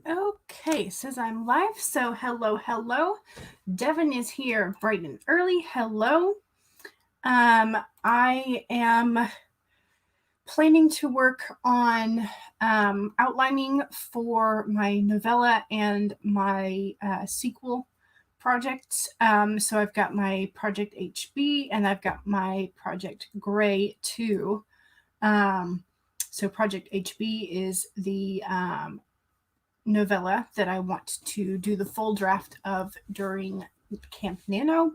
Okay, says I'm live, so hello. Devin is here bright and early. Hello. I am planning to work on outlining for my novella and my sequel projects. So I've got my Project HB and I've got my Project Gray too. So Project HB is the novella that I want to do the full draft of during Camp Nano,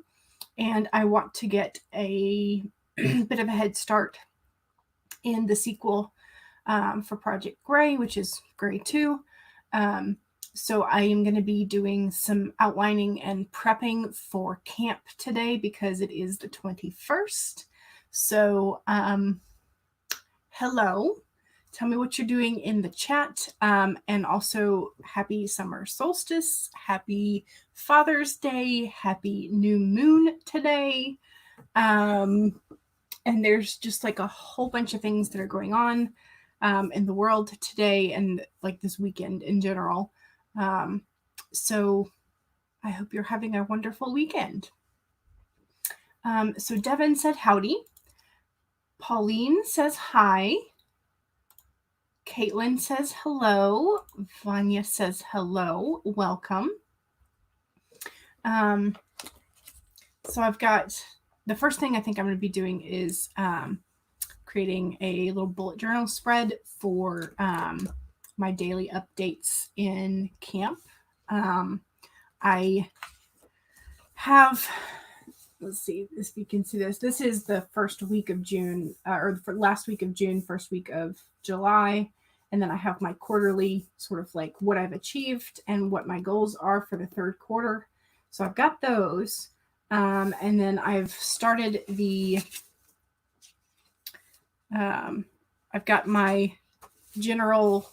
and I want to get a bit of a head start in the sequel for Project Gray, which is Gray 2. So I am going to be doing some outlining and prepping for camp today because it is the 21st. So, hello. Tell me what you're doing in the chat. And also, happy summer solstice, happy Father's Day, happy new moon today. And there's just like a whole bunch of things that are going on in the world today and like this weekend in general. So I hope you're having a wonderful weekend. So Devin said howdy. Pauline says hi. Caitlin says hello. Vanya says hello. Welcome. So I've got the first thing I think I'm going to be doing is creating a little bullet journal spread for my daily updates in camp. I have, let's see if you can see this. This is the first week of June, or the last week of June, first week of July. And then I have my quarterly sort of like what I've achieved and what my goals are for the third quarter. So I've got those. And then I've started the, I've got my general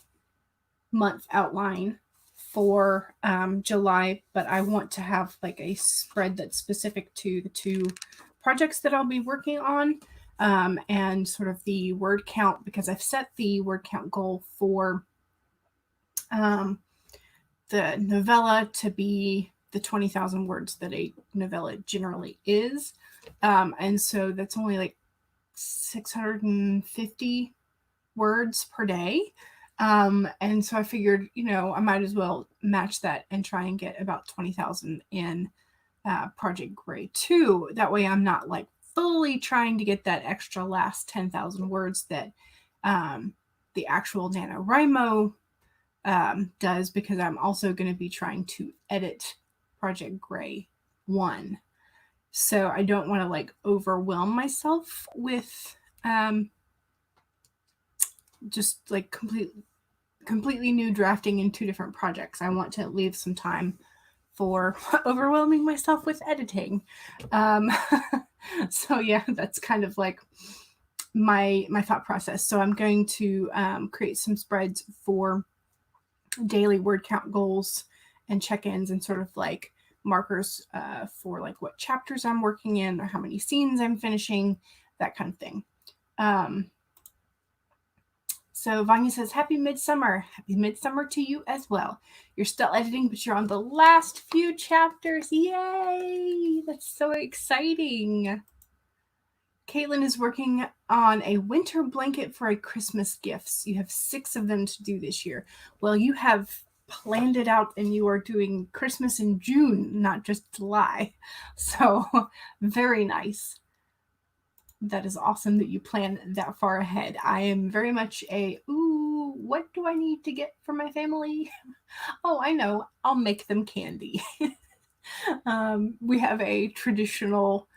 month outline for July, but I want to have like a spread that's specific to the two projects that I'll be working on. And sort of the word count, because I've set the word count goal for the novella to be the 20,000 words that a novella generally is. And so that's only like 650 words per day. And so I figured, I might as well match that and try and get about 20,000 in Project Gray 2. That way I'm not like fully trying to get that extra last 10,000 words that the actual NaNoWriMo does, because I'm also going to be trying to edit Project Gray 1. So I don't want to like overwhelm myself with just like completely new drafting in two different projects. I want to leave some time for overwhelming myself with editing. So yeah, that's kind of like my thought process. So I'm going to create some spreads for daily word count goals and check-ins and sort of like markers for like what chapters I'm working in or how many scenes I'm finishing, that kind of thing. So Vanya says, happy midsummer. Happy midsummer to you as well. You're still editing, but you're on the last few chapters. Yay! That's so exciting. Caitlin is working on a winter blanket for a Christmas gifts. You have 6 of them to do this year. Well, you have planned it out and you are doing Christmas in June, not just July. So very nice. That is awesome that you plan that far ahead. I am very much what do I need to get for my family? Oh, I know. I'll make them candy. We have a traditional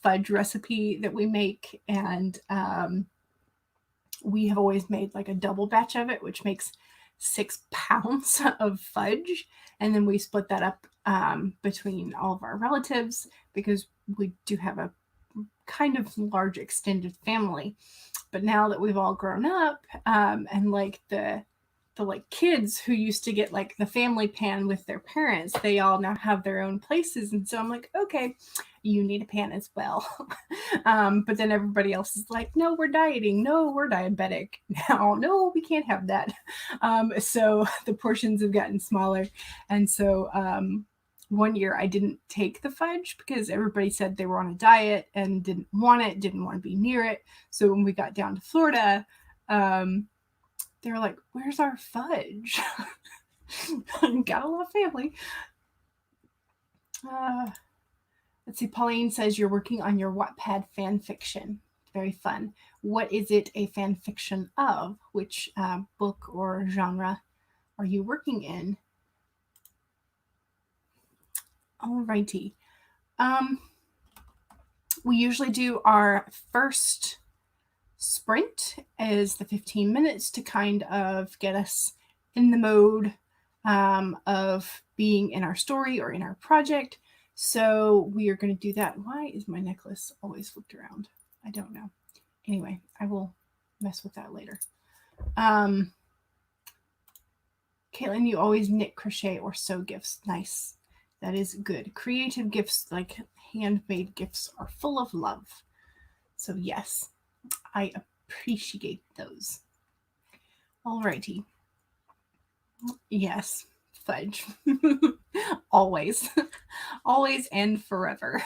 fudge recipe that we make, and we have always made like a double batch of it, which makes 6 pounds of fudge. And then we split that up between all of our relatives because we do have a kind of large extended family. But now that we've all grown up and like the like kids who used to get like the family pan with their parents, they all now have their own places. And so I'm like, okay, you need a pan as well. But then everybody else is like, no, we're dieting. No, we're diabetic now. No, we can't have that. So the portions have gotten smaller. And so one year I didn't take the fudge because everybody said they were on a diet and didn't want it, didn't want to be near it. So when we got down to Florida, they were like, where's our fudge? Got a little family. Let's see. Pauline says you're working on your Wattpad fan fiction. Very fun. What is it a fan fiction of? Which book or genre are you working in? Alrighty. We usually do our first sprint is the 15 minutes to kind of get us in the mode of being in our story or in our project. So we are going to do that. Why is my necklace always flipped around? I don't know. Anyway, I will mess with that later. Caitlin, you always knit, crochet, or sew gifts. Nice. That is good. Creative gifts, like handmade gifts, are full of love. So yes, I appreciate those. Alrighty. Yes, fudge. Always. Always and forever.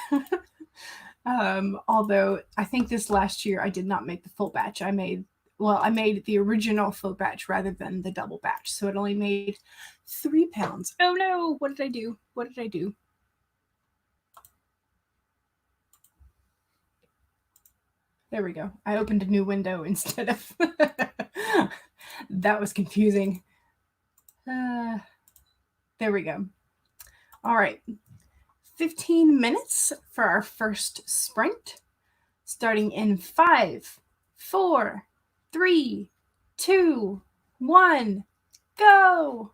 Although I think this last year I did not make the full batch. I made the original full batch rather than the double batch. So it only made 3 pounds. Oh no, what did I do? What did I do? There we go. I opened a new window instead of... That was confusing. There we go. All right. 15 minutes for our first sprint. Starting in 5, 4, 3, 2, 1, go!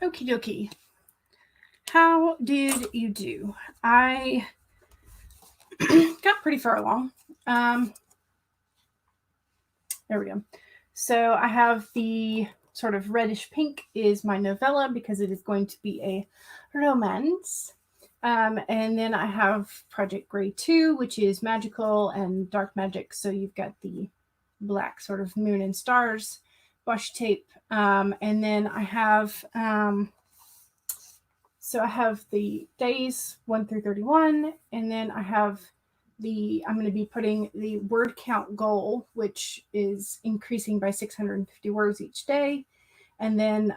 Okie dokie. How did you do? I got pretty far along. There we go. So I have the sort of reddish pink is my novella because it is going to be a romance. And then I have Project Gray 2, which is magical and dark magic. So you've got the black sort of moon and stars washi tape. And then I have, so I have the days 1 through 31. And then I have I'm going to be putting the word count goal, which is increasing by 650 words each day. And then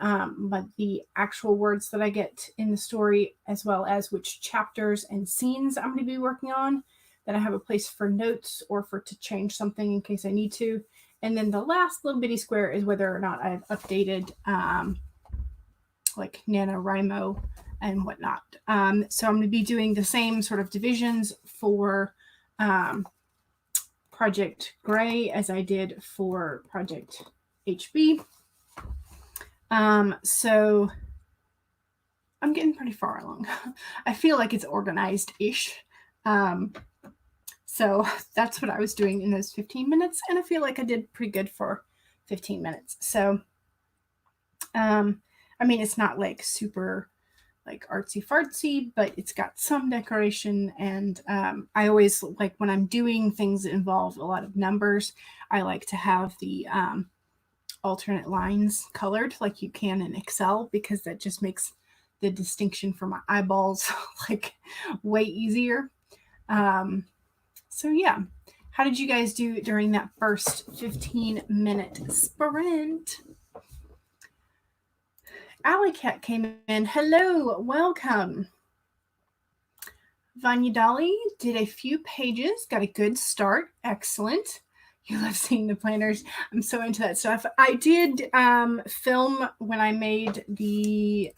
the actual words that I get in the story, as well as which chapters and scenes I'm going to be working on. Then I have a place for notes or to change something in case I need to. And then the last little bitty square is whether or not I've updated like NaNoWriMo and whatnot. So I'm going to be doing the same sort of divisions for Project Gray as I did for Project HB. So I'm getting pretty far along. I feel like it's organized-ish. So that's what I was doing in those 15 minutes. And I feel like I did pretty good for 15 minutes. So, I mean, it's not like super like artsy fartsy, but it's got some decoration. And I always like when I'm doing things that involve a lot of numbers, I like to have the alternate lines colored like you can in Excel, because that just makes the distinction for my eyeballs like way easier. So yeah, how did you guys do during that first 15-minute sprint? Alley Cat came in. Hello, welcome. Vanya Dolly did a few pages, got a good start. Excellent. You love seeing the planners. I'm so into that stuff. I did film when I made the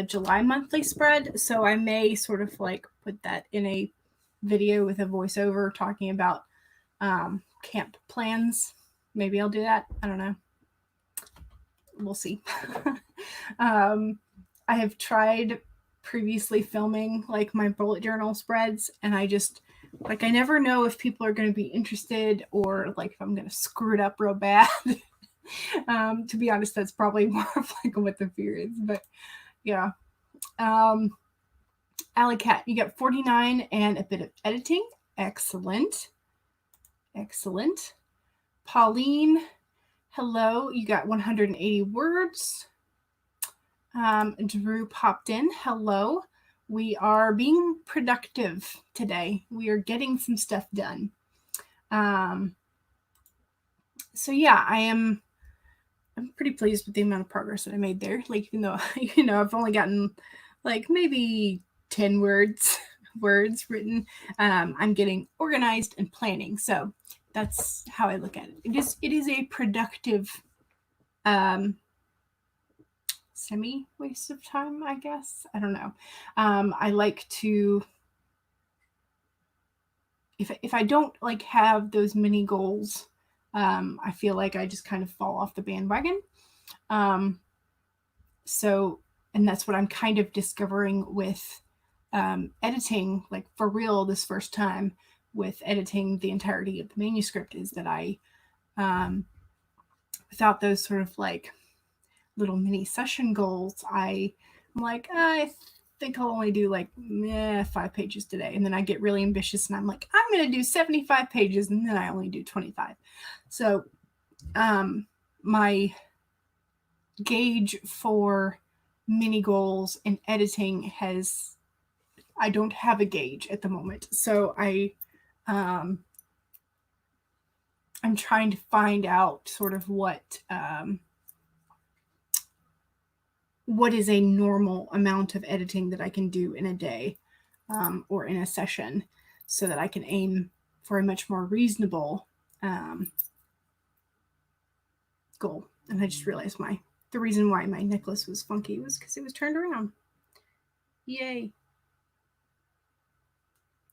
July monthly spread, so I may sort of like put that in a video with a voiceover talking about camp plans. Maybe I'll do that. I don't know. We'll see. I have tried previously filming like my bullet journal spreads, and I just like I never know if people are going to be interested or like if I'm going to screw it up real bad. To be honest, that's probably more of like what the fear is, but yeah. Alley Cat, you got 49 and a bit of editing. Excellent. Excellent. Pauline, hello. You got 180 words. Drew popped in. Hello. We are being productive today. We are getting some stuff done. So yeah, I'm pretty pleased with the amount of progress that I made there. Like, even though, I've only gotten like maybe 10 words written, I'm getting organized and planning. So that's how I look at it. It is a productive, semi waste of time, I guess. I don't know. I like to, if I don't like have those mini goals, I feel like I just kind of fall off the bandwagon. So, and that's what I'm kind of discovering with editing, like for real this first time with editing the entirety of the manuscript, is that I, without those sort of like little mini session goals, I'm like, I think I'll only do like 5 pages today. And then I get really ambitious and I'm like, I'm going to do 75 pages. And then I only do 25. So my gauge for mini goals and editing I don't have a gauge at the moment. So I'm trying to find out sort of what is a normal amount of editing that I can do in a day or in a session, so that I can aim for a much more reasonable goal. And I just realized the reason why my necklace was funky was because it was turned around. Yay.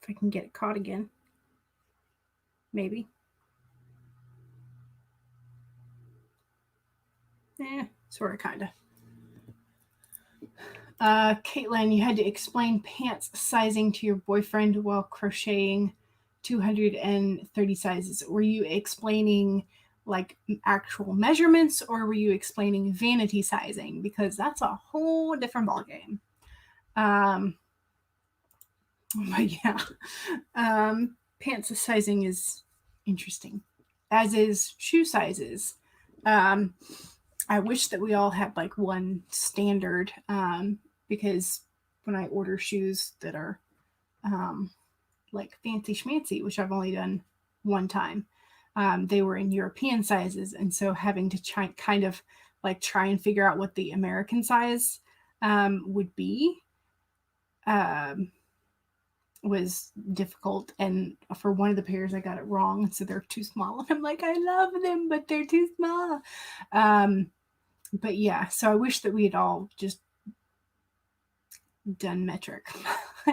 If I can get it caught again. Maybe. Sort of, kind of. Caitlin, you had to explain pants sizing to your boyfriend while crocheting 230 sizes. Were you explaining like actual measurements, or were you explaining vanity sizing? Because that's a whole different ballgame. But yeah, pants sizing is interesting, as is shoe sizes. I wish that we all had like one standard, because when I order shoes that are like fancy schmancy, which I've only done one time, they were in European sizes, and so having to try and figure out what the American size would be was difficult. And for one of the pairs, I got it wrong, so they're too small. And I'm like, I love them, but they're too small. But yeah, so I wish that we had all just done metric.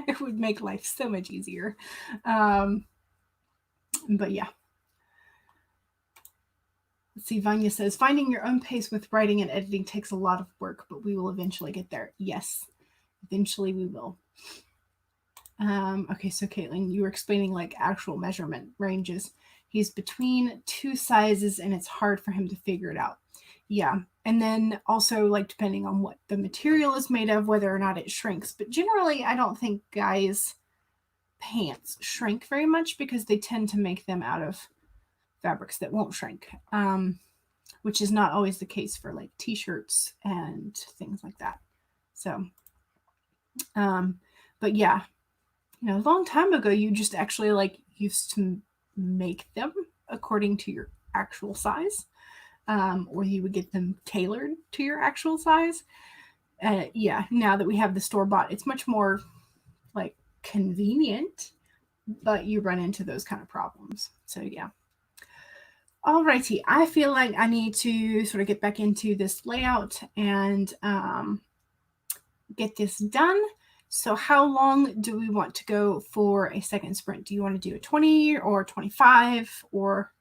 It would make life so much easier. But yeah. Let's see, Vanya says, finding your own pace with writing and editing takes a lot of work, but we will eventually get there. Yes, eventually we will. Okay, so Caitlin, you were explaining like actual measurement ranges. He's between two sizes and it's hard for him to figure it out. Yeah, and then also like depending on what the material is made of, whether or not it shrinks. But generally, I don't think guys' pants shrink very much because they tend to make them out of fabrics that won't shrink, which is not always the case for like t-shirts and things like that. So, but yeah, you know, a long time ago, you just actually like used to make them according to your actual size, or you would get them tailored to your actual size. Yeah, now that we have the store-bought, it's much more like convenient, but you run into those kind of problems. So yeah. Alrighty, I feel like I need to sort of get back into this layout and get this done. So how long do we want to go for a second sprint? Do you want to do a 20 or 25 or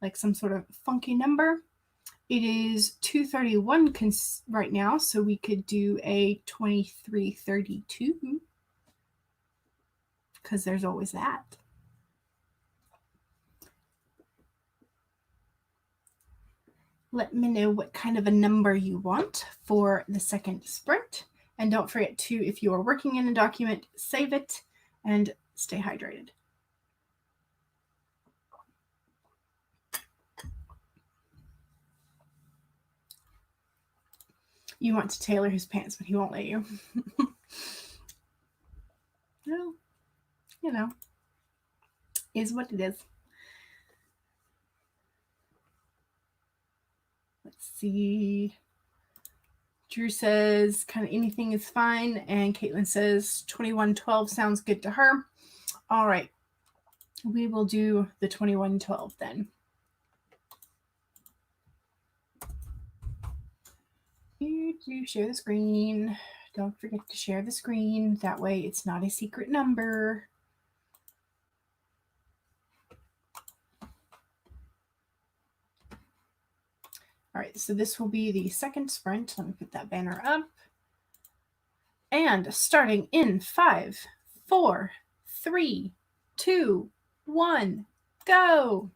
like some sort of funky number? It is 2:31 right now, so we could do a 23:32 because there's always that. Let me know what kind of a number you want for the second sprint. And don't forget to, if you are working in a document, save it and stay hydrated. You want to tailor his pants, but he won't let you. Well, you know, is what it is. Let's see. Drew says kind of anything is fine. And Caitlin says 21:12 sounds good to her. All right. We will do the 21:12 then. You share the screen. Don't forget to share the screen. That way it's not a secret number. All right, so this will be the second sprint. Let me put that banner up. And starting in 5, 4, 3, 2, 1, go.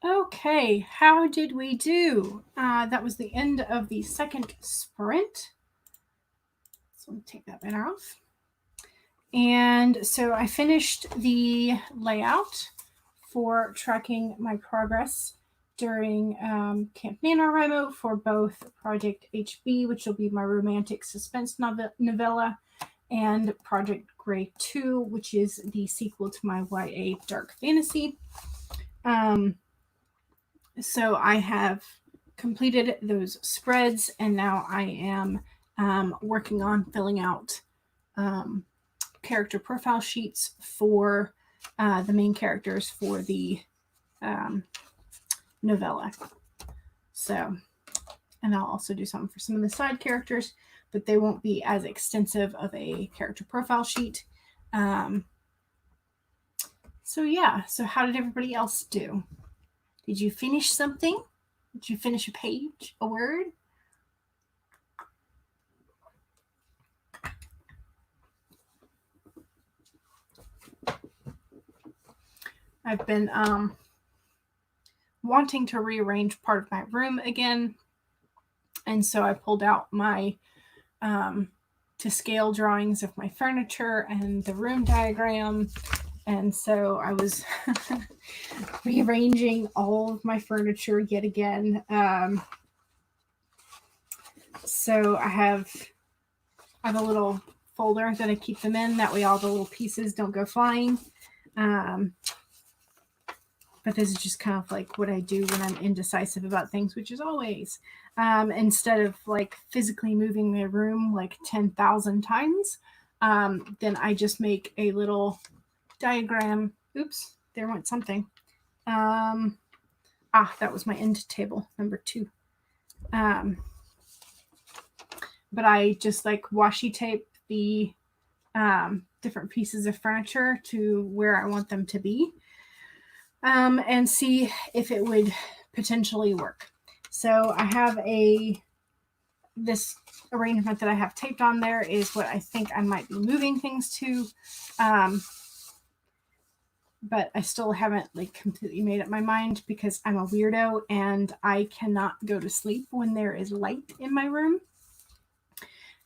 Okay, how did we do? That was the end of the second sprint. So let me take that banner off. And so I finished the layout for tracking my progress during Camp NaNoWriMo for both Project HB, which will be my romantic suspense novella, and Project Grey 2, which is the sequel to my YA dark fantasy. So I have completed those spreads, and now I am working on filling out character profile sheets for the main characters for the novella. So, and I'll also do something for some of the side characters, but they won't be as extensive of a character profile sheet. So yeah, so how did everybody else do? Did you finish something? Did you finish a page, a word? I've been wanting to rearrange part of my room again. And so I pulled out my to scale drawings of my furniture and the room diagram. And so I was rearranging all of my furniture yet again. So I have a little folder that I keep them in. That way all the little pieces don't go flying. But this is just kind of like what I do when I'm indecisive about things, which is always. Instead of like physically moving my room like 10,000 times, then I just make a little diagram. Oops, there went something. That was my end table, number 2. But I just like washi tape the different pieces of furniture to where I want them to be. And see if it would potentially work. So I have this arrangement that I have taped on there is what I think I might be moving things to. But I still haven't like completely made up my mind because I'm a weirdo and I cannot go to sleep when there is light in my room.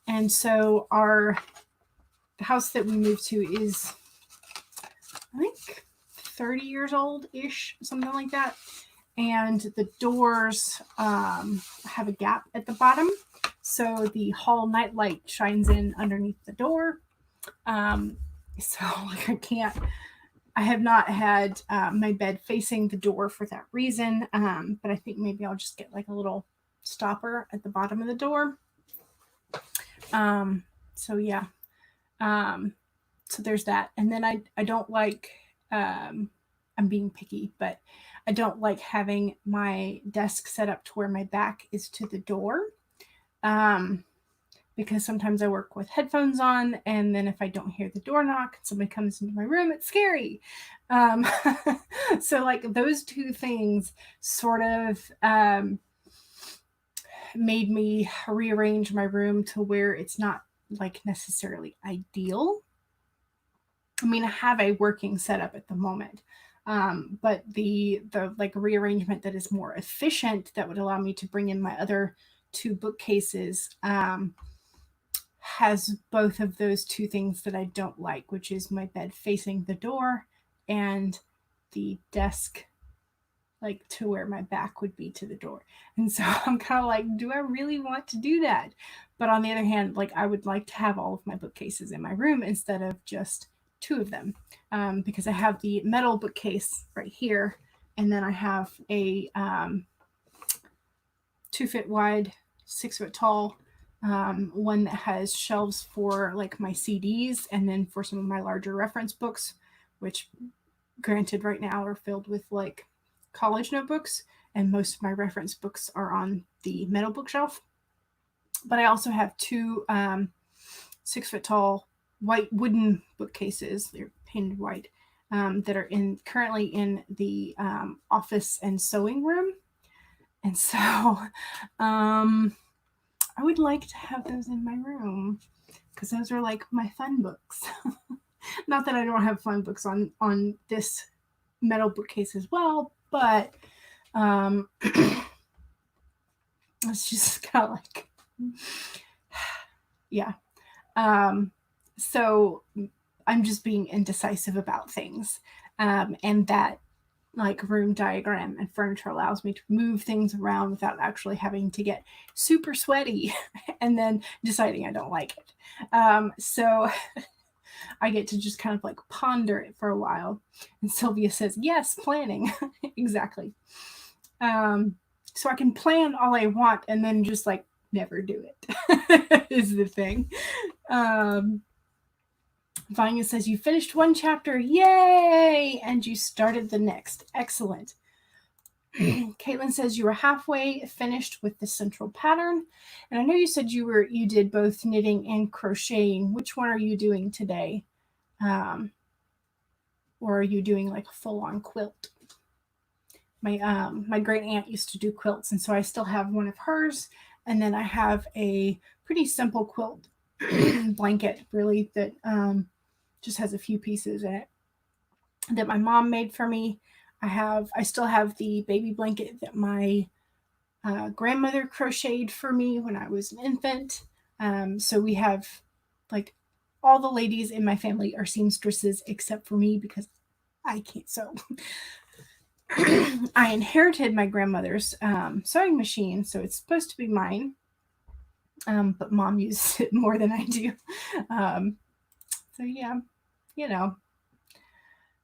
And so the house that we moved to is, I think, 30 years old-ish, something like that. And the doors have a gap at the bottom. So the hall nightlight shines in underneath the door. So like I have not had my bed facing the door for that reason. But I think maybe I'll just get like a little stopper at the bottom of the door. So yeah. So there's that. And then I don't like, I'm being picky, but I don't like having my desk set up to where my back is to the door. Because sometimes I work with headphones on, and then if I don't hear the door knock, somebody comes into my room, it's scary. So like those two things sort of made me rearrange my room to where it's not like necessarily ideal. I mean, I have a working setup at the moment, but the like rearrangement that is more efficient that would allow me to bring in my other 2 bookcases has both of those 2 things that I don't like, which is my bed facing the door and the desk like to where my back would be to the door. And so I'm kind of like, do I really want to do that? But on the other hand, like I would like to have all of my bookcases in my room instead of just 2 of them, because I have the metal bookcase right here, and then I have a 2 foot wide, 6 foot tall one that has shelves for like my CDs, and then for some of my larger reference books, which granted right now are filled with like college notebooks, and most of my reference books are on the metal bookshelf. But I also have 2 6 foot tall white wooden bookcases. They're painted white, that are currently in the office and sewing room. And so I would like to have those in my room because those are like my fun books. Not that I don't have fun books on this metal bookcase as well, but It's just kind of like, yeah. So I'm just being indecisive about things. And that like room diagram and furniture allows me to move things around without actually having to get super sweaty and then deciding I don't like it. So I get to just kind of like ponder it for a while. And Sylvia says, yes, planning. Exactly. So I can plan all I want and then just like never do it is the thing. Vanya says, you finished one chapter, yay! And you started the next. Excellent. Caitlin says you were halfway finished with the central pattern. And I know you said you did both knitting and crocheting. Which one are you doing today? Or are you doing like a full-on quilt? My great aunt used to do quilts, and so I still have one of hers. And then I have a pretty simple quilt blanket, really, that just has a few pieces in it that my mom made for me. I still have the baby blanket that my grandmother crocheted for me when I was an infant. So we have like all the ladies in my family are seamstresses except for me because I can't sew. I inherited my grandmother's sewing machine, so it's supposed to be mine. But mom uses it more than I do. So yeah, you know.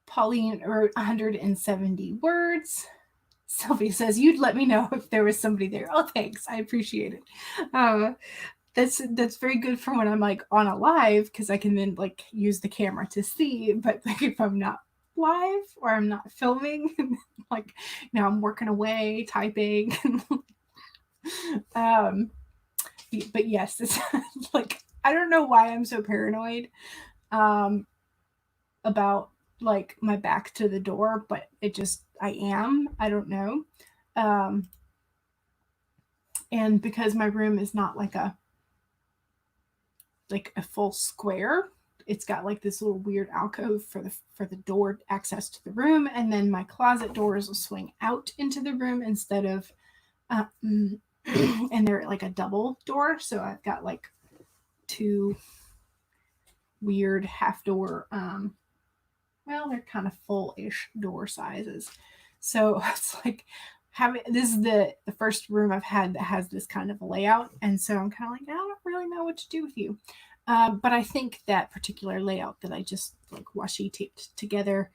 Pauline wrote 170 words. Sylvia says, you'd let me know if there was somebody there. Oh, thanks. I appreciate it. That's very good for when I'm like on a live, because I can then like use the camera to see. But like if I'm not live or I'm not filming, like now I'm working away, typing. But yes, it's like, I don't know why I'm so paranoid about like my back to the door, but I am. I don't know. And because my room is not like a full square, it's got like this little weird alcove for the door access to the room, and then my closet doors will swing out into the room instead of and they're like a double door, so I've got like two weird half door well, they're kind of full-ish door sizes. So it's like this is the first room I've had that has this kind of layout. And so I'm kind of like, I don't really know what to do with you. But I think that particular layout that I just like washi taped together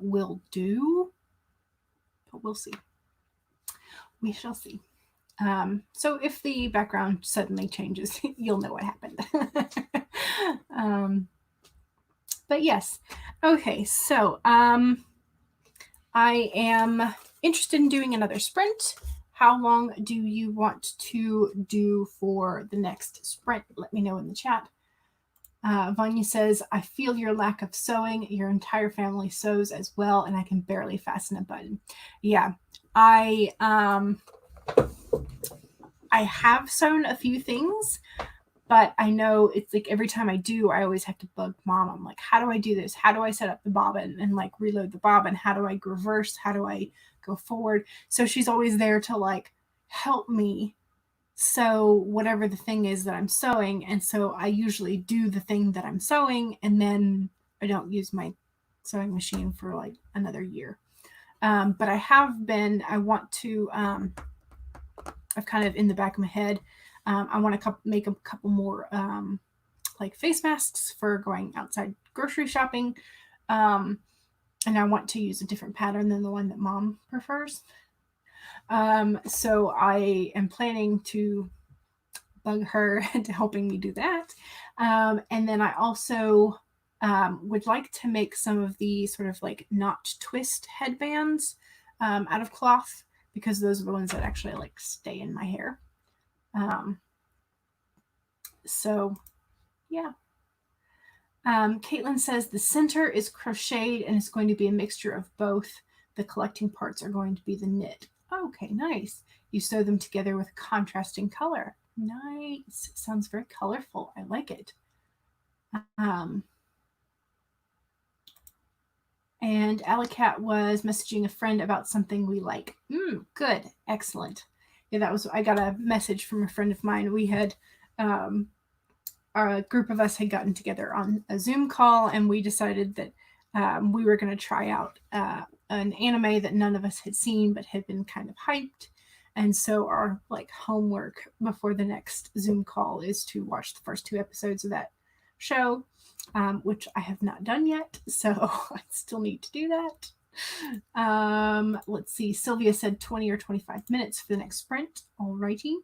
will do. But we'll see. We shall see. So if the background suddenly changes, you'll know what happened. But yes. Okay, so I am interested in doing another sprint. How long do you want to do for the next sprint? Let me know in the chat. Vanya says, I feel your lack of sewing. Your entire family sews as well, and I can barely fasten a button. Yeah, I have sewn a few things, but I know it's like every time I do, I always have to bug mom. I'm like, how do I do this? How do I set up the bobbin and like reload the bobbin? How do I reverse? How do I go forward? So she's always there to like help me sew whatever the thing is that I'm sewing. And so I usually do the thing that I'm sewing, and then I don't use my sewing machine for like another year. But I want to, I've kind of in the back of my head, I want to make a couple more like face masks for going outside grocery shopping. And I want to use a different pattern than the one that mom prefers. So I am planning to bug her into helping me do that. And then I also would like to make some of the sort of like knot twist headbands out of cloth, because those are the ones that actually like stay in my hair. So yeah. Caitlin says the center is crocheted and it's going to be a mixture of both. The collecting parts are going to be the knit. Okay, nice. You sew them together with contrasting color. Nice. Sounds very colorful. I like it. And Alleycat was messaging a friend about something we like. Good. Excellent. Yeah, I got a message from a friend of mine. We had, a group of us had gotten together on a Zoom call, and we decided that we were going to try out an anime that none of us had seen but had been kind of hyped. And so our homework before the next Zoom call is to watch the first 2 episodes of that show, which I have not done yet. So I still need to do that. Let's see. Sylvia said 20 or 25 minutes for the next sprint. Alrighty.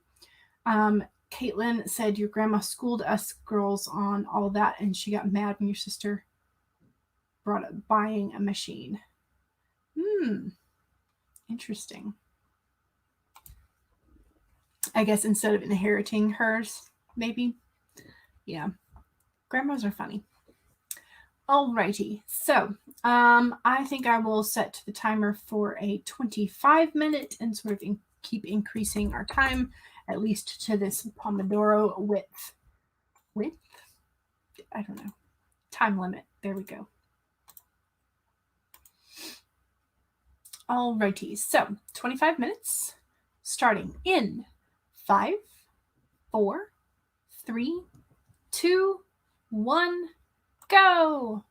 Caitlin said your grandma schooled us girls on all that, and she got mad when your sister brought up buying a machine. Interesting. I guess instead of inheriting hers, maybe. Yeah. Grandmas are funny. Alrighty. So, I think I will set the timer for a 25-minute and sort of keep increasing our time, at least to this Pomodoro width. I don't know. Time limit. There we go. Alrighty. So, 25 minutes starting in 5, 4, 3, 2, 1, go.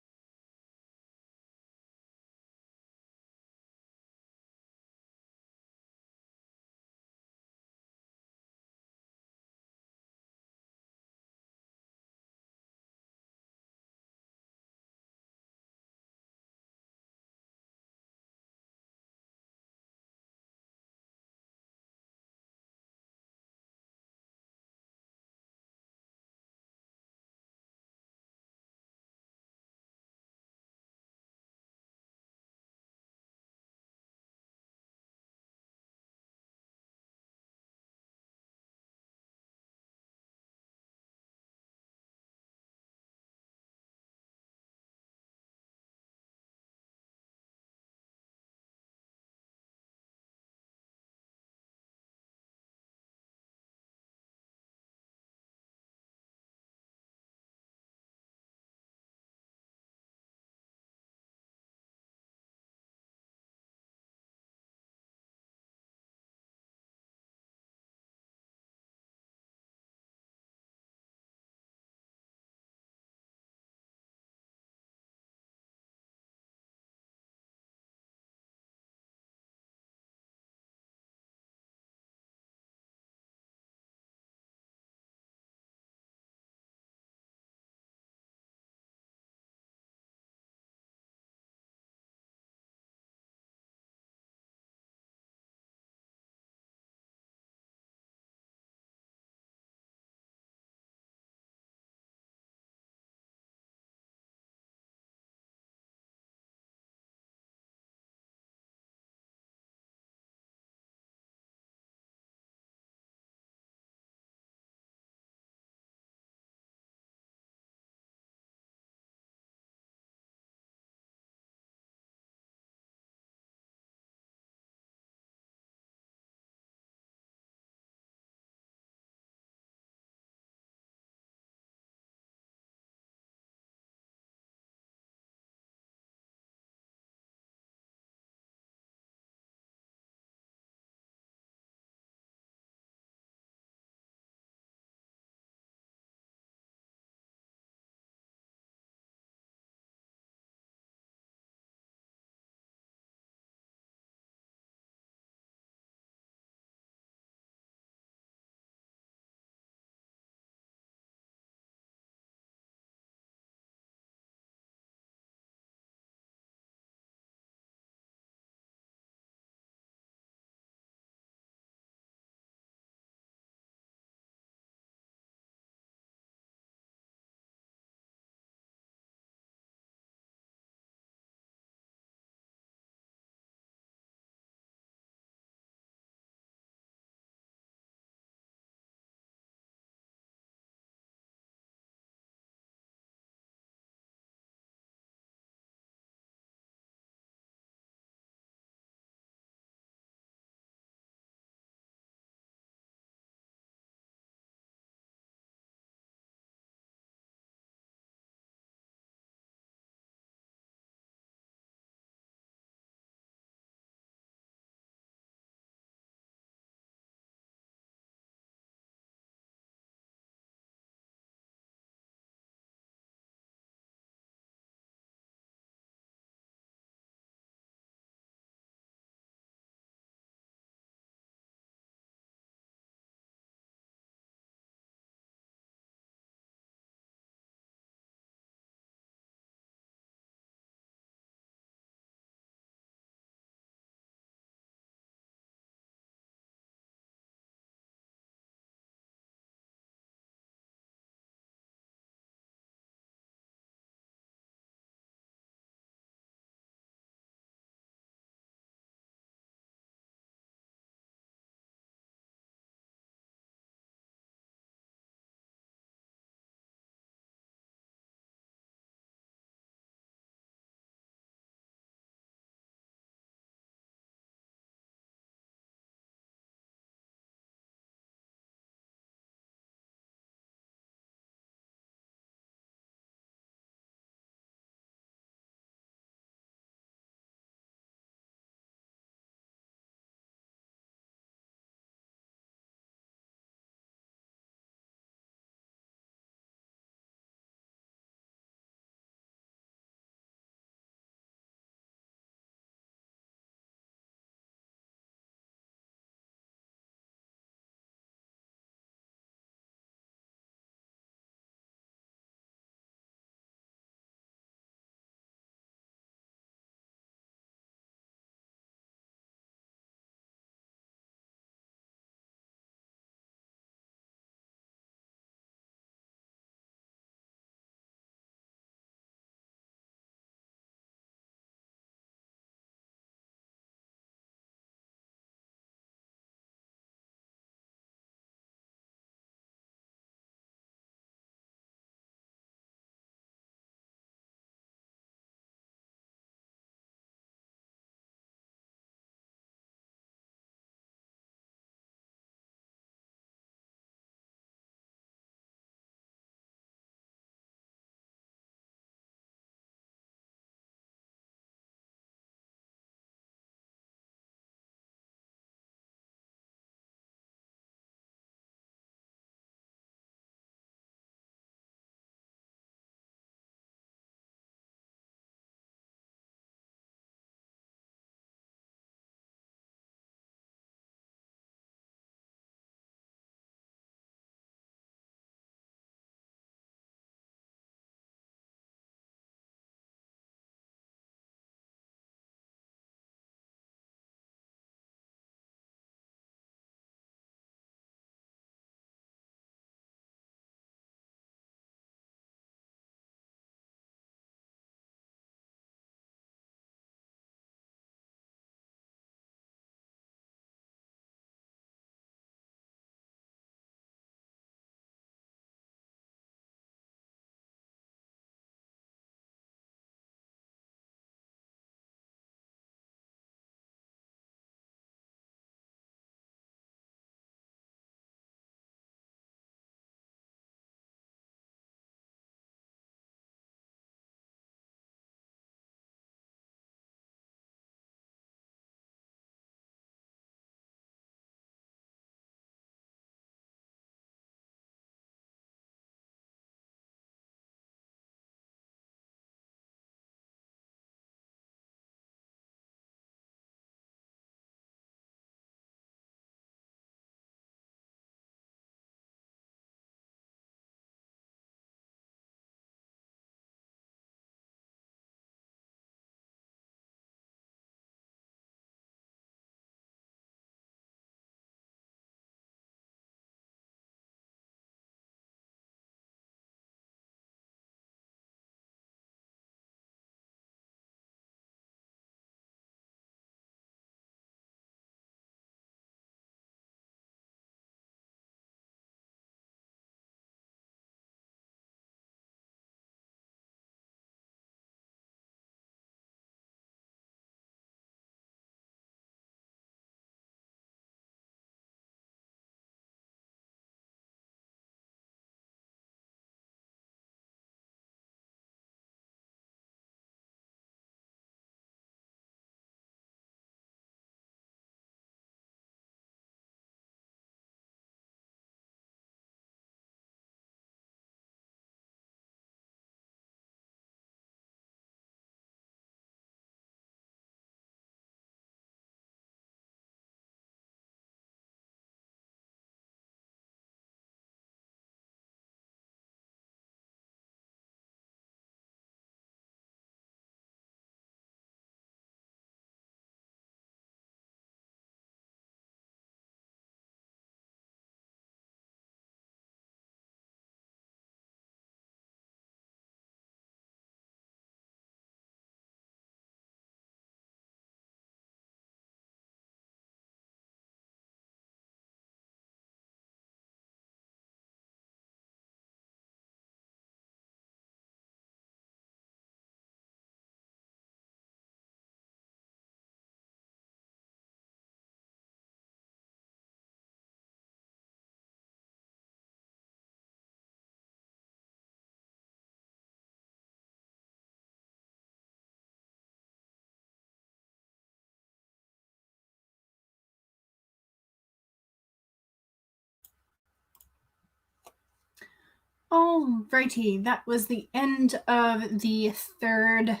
Alrighty, that was the end of the third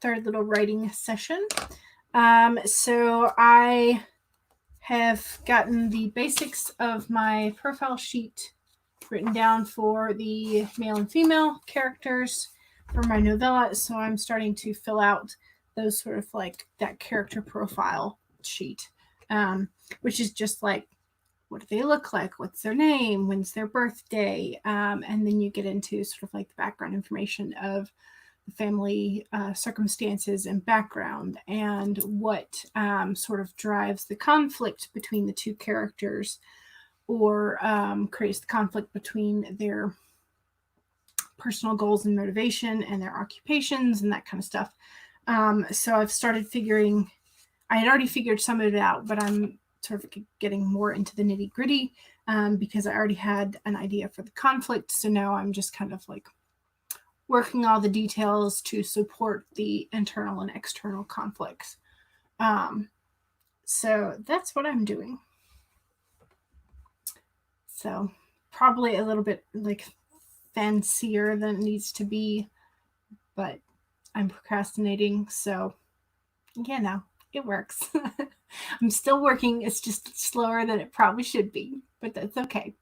little writing session. So I have gotten the basics of my profile sheet written down for the male and female characters for my novella. So I'm starting to fill out those sort of like that character profile sheet, which is just like, what do they look like? What's their name? When's their birthday? And then you get into sort of like the background information of the family circumstances and background, and what sort of drives the conflict between the two characters, or creates the conflict between their personal goals and motivation and their occupations and that kind of stuff. So I've started figuring, I had already figured some of it out, but I'm sort of getting more into the nitty gritty because I already had an idea for the conflict. So now I'm just kind of like working all the details to support the internal and external conflicts. So that's what I'm doing. So probably a little bit like fancier than it needs to be, but I'm procrastinating. So yeah, no, it works. I'm still working. It's just slower than it probably should be, but that's okay.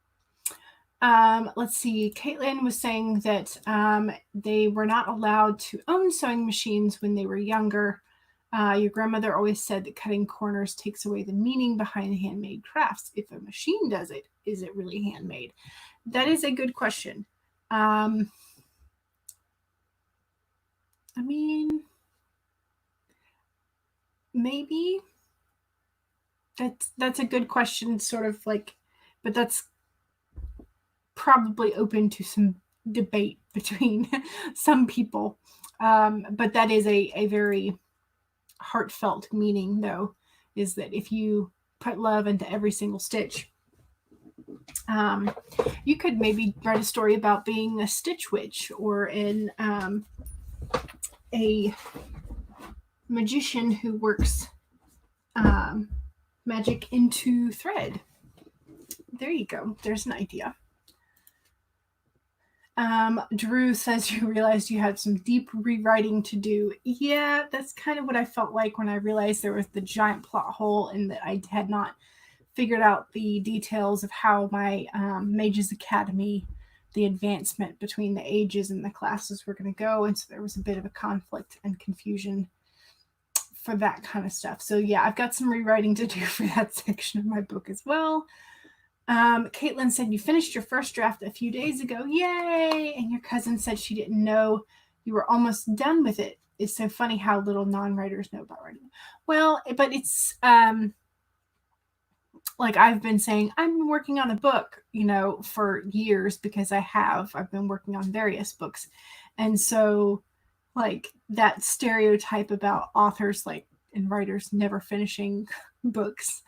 Let's see. Caitlin was saying that they were not allowed to own sewing machines when they were younger. Your grandmother always said that cutting corners takes away the meaning behind handmade crafts. If a machine does it, is it really handmade? That is a good question. I mean, maybe that's a good question, sort of like, but that's probably open to some debate between some people. But that is a very heartfelt meaning, though, is that if you put love into every single stitch, you could maybe write a story about being a stitch witch, or in a magician who works magic into thread. There you go. There's an idea. Drew says you realized you had some deep rewriting to do. Yeah, that's kind of what I felt like when I realized there was the giant plot hole and that I had not figured out the details of how my Mages Academy, the advancement between the ages and the classes were going to go. And so there was a bit of a conflict and confusion for that kind of stuff. So yeah, I've got some rewriting to do for that section of my book as well. Caitlin said you finished your first draft a few days ago. Yay! And your cousin said she didn't know you were almost done with it. It's so funny how little non-writers know about writing. Well, but it's like I've been saying, I'm working on a book, for years, because I've been working on various books. And so like that stereotype about authors and writers never finishing books,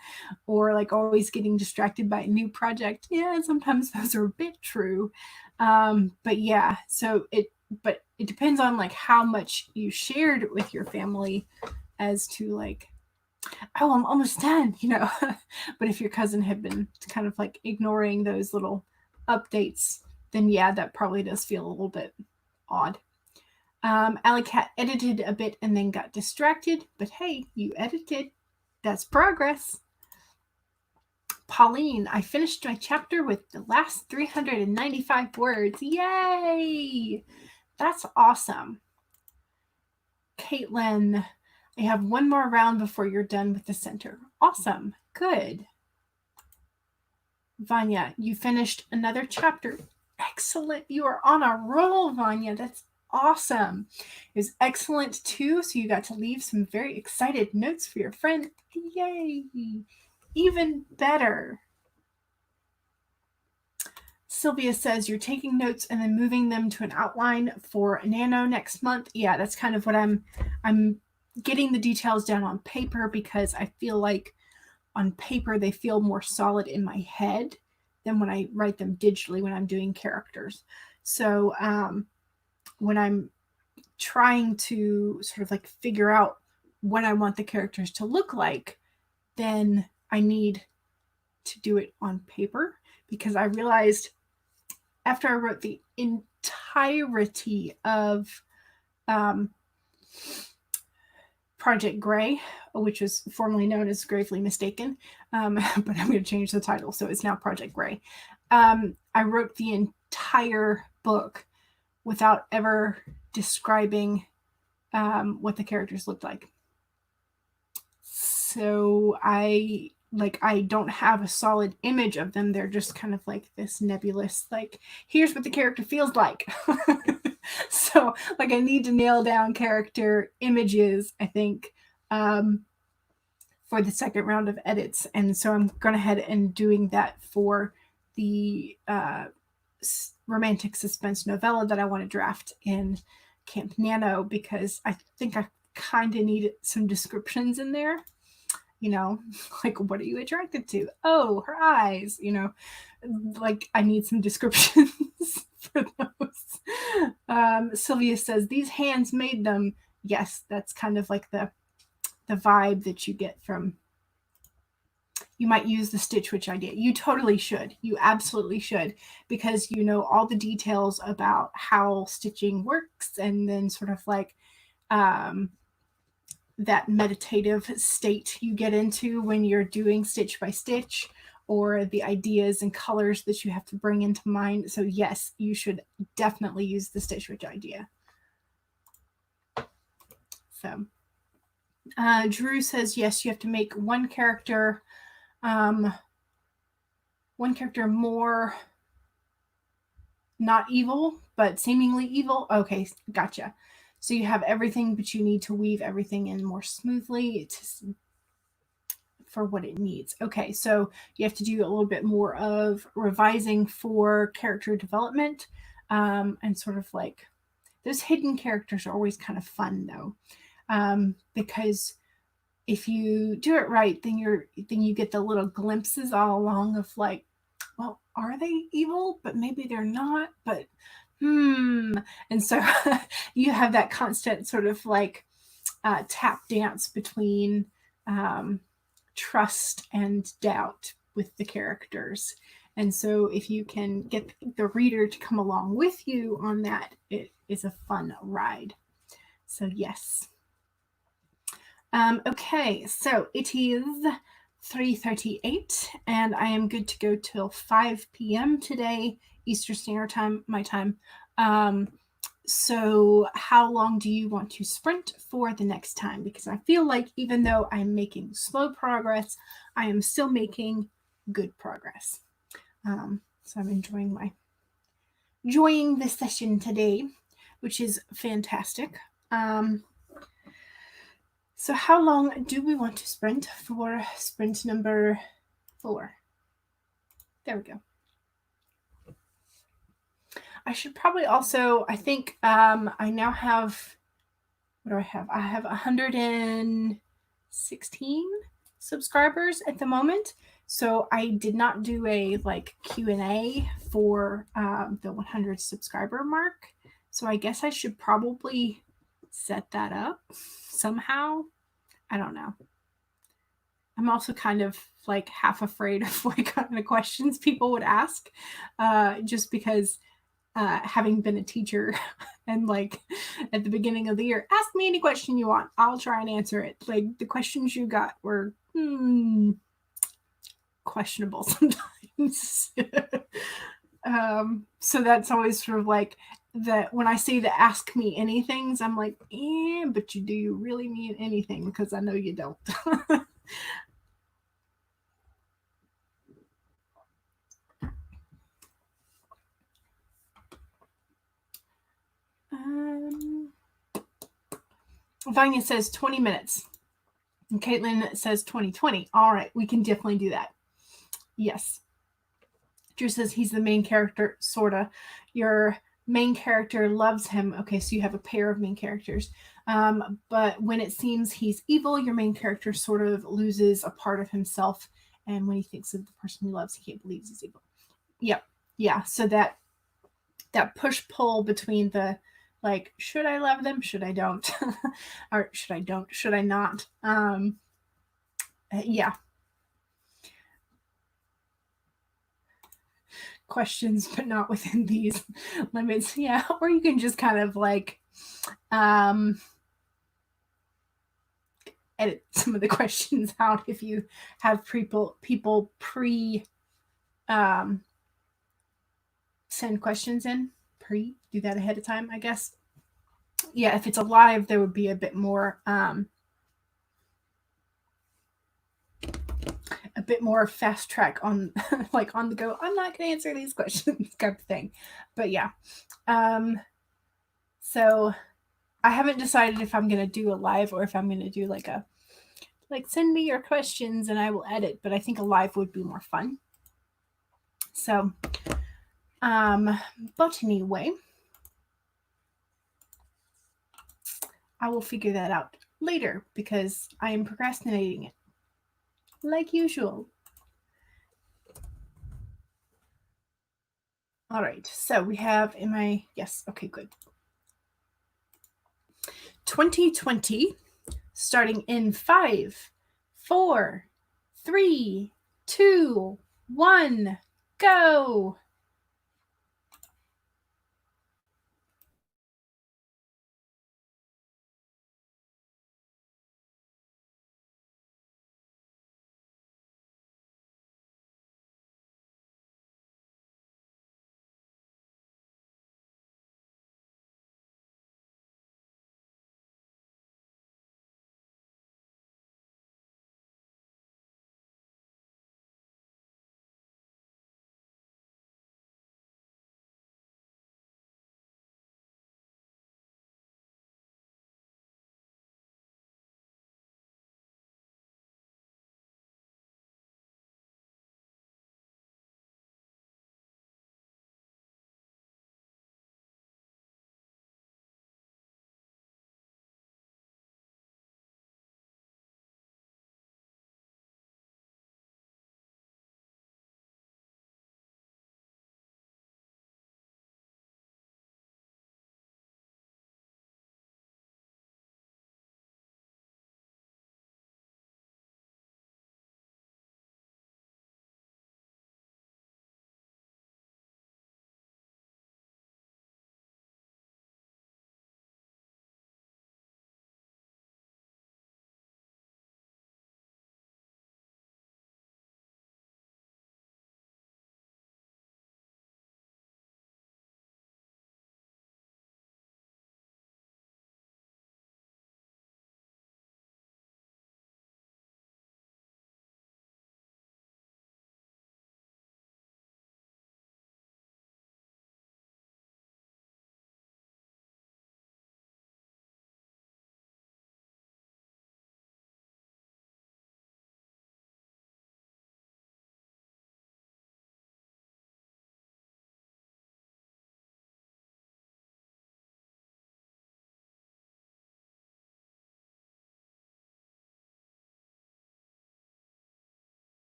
or like always getting distracted by a new project. Yeah, sometimes those are a bit true. But yeah, but it depends on like how much you shared with your family as to like, oh, I'm almost done, But if your cousin had been kind of like ignoring those little updates, then yeah, that probably does feel a little bit odd. Alleycat edited a bit and then got distracted, but hey, you edited. That's progress. Pauline, I finished my chapter with the last 395 words. Yay! That's awesome. Caitlin, I have one more round before you're done with the center. Awesome. Good. Vanya, you finished another chapter. Excellent. You are on a roll, Vanya. That's awesome. It was excellent too, so you got to leave some very excited notes for your friend. Yay! Even better. Sylvia says you're taking notes and then moving them to an outline for Nano next month. Yeah, that's kind of what I'm getting the details down on paper, because I feel like on paper they feel more solid in my head than when I write them digitally when I'm doing characters. So when I'm trying to sort of like figure out what I want the characters to look like, then I need to do it on paper, because I realized after I wrote the entirety of Project Gray, which was formerly known as Gravely Mistaken, but I'm going to change the title, so it's now Project Gray. I wrote the entire book without ever describing what the characters looked like. So I don't have a solid image of them. They're just kind of like this nebulous, like, here's what the character feels like. So like I need to nail down character images, I think, for the second round of edits. And so I'm going ahead and doing that for the romantic suspense novella that I want to draft in Camp Nano, because I think I kind of need some descriptions in there. You know, like, what are you attracted to? Oh, her eyes, you know, like I need some descriptions for those. Sylvia says, these hands made them. Yes, that's kind of like the vibe that you get from, you might use the Stitch Witch idea. You totally should. You absolutely should, because you know all the details about how stitching works, and then sort of like that meditative state you get into when you're doing stitch by stitch, or the ideas and colors that you have to bring into mind. So yes, you should definitely use the Stitch Witch idea. So Drew says, yes, you have to make one character more not evil, but seemingly evil. Okay, gotcha. So you have everything, but you need to weave everything in more smoothly for what it needs. Okay, so you have to do a little bit more of revising for character development, and sort of like those hidden characters are always kind of fun though, because if you do it right, then you get the little glimpses all along of like, well, are they evil? But maybe they're not. But and so you have that constant sort of like tap dance between trust and doubt with the characters. And so if you can get the reader to come along with you on that, it is a fun ride. So yes. Okay, so it is 3:38 and I am good to go till 5 p.m. today, Eastern Standard Time, my time. So how long do you want to sprint for the next time? Because I feel like even though I'm making slow progress, I am still making good progress. So I'm enjoying this session today, which is fantastic. So how long do we want to sprint for sprint number 4? There we go. I should probably also, I think I now have, what do I have? I have 116 subscribers at the moment. So I did not do a like Q&A for the 100 subscriber mark. So I guess I should probably set that up somehow. I don't know. I'm also kind of like half afraid of what kind of questions people would ask, just because having been a teacher and like at the beginning of the year, ask me any question you want, I'll try and answer it. Like the questions you got were questionable sometimes. So that's always sort of like that when I say to ask me anythings, I'm like, but do you really mean anything? Because I know you don't. Vanya says 20 minutes. And Caitlin says 2020. All right, we can definitely do that. Yes. Drew says he's the main character, sorta. Your main character loves him. Okay, so you have a pair of main characters. But when it seems he's evil, your main character sort of loses a part of himself. And when he thinks of the person he loves, he can't believe he's evil. Yep. Yeah. So that push-pull between the like, should I love them? Should I don't? Or should I don't? Should I not? Yeah. questions, but not within these limits. Yeah, or you can just kind of like edit some of the questions out if you have people send questions in. Do that ahead of time, I guess. Yeah, if it's a live, there would be a bit more fast track on like on the go. I'm not going to answer these questions kind of thing. But yeah. So I haven't decided if I'm going to do a live or if I'm going to do like send me your questions and I will edit, but I think a live would be more fun. So but anyway, I will figure that out later because I am procrastinating it like usual. All right, so we have yes, okay, good. 2020, starting in 5, 4, 3, 2, 1, go.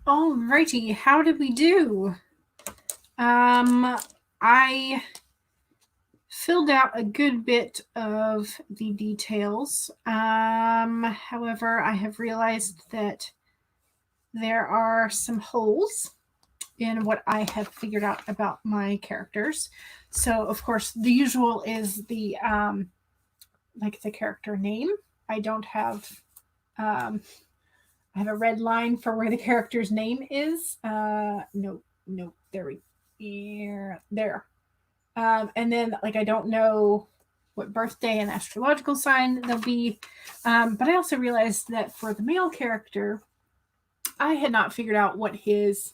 Alrighty, how did we do? I filled out a good bit of the details. However, I have realized that there are some holes in what I have figured out about my characters. So, of course, the usual is the like the character name. I don't have I have a red line for where the character's name is. No, there. And then like I don't know what birthday and astrological sign they'll be. But I also realized that for the male character, I had not figured out what his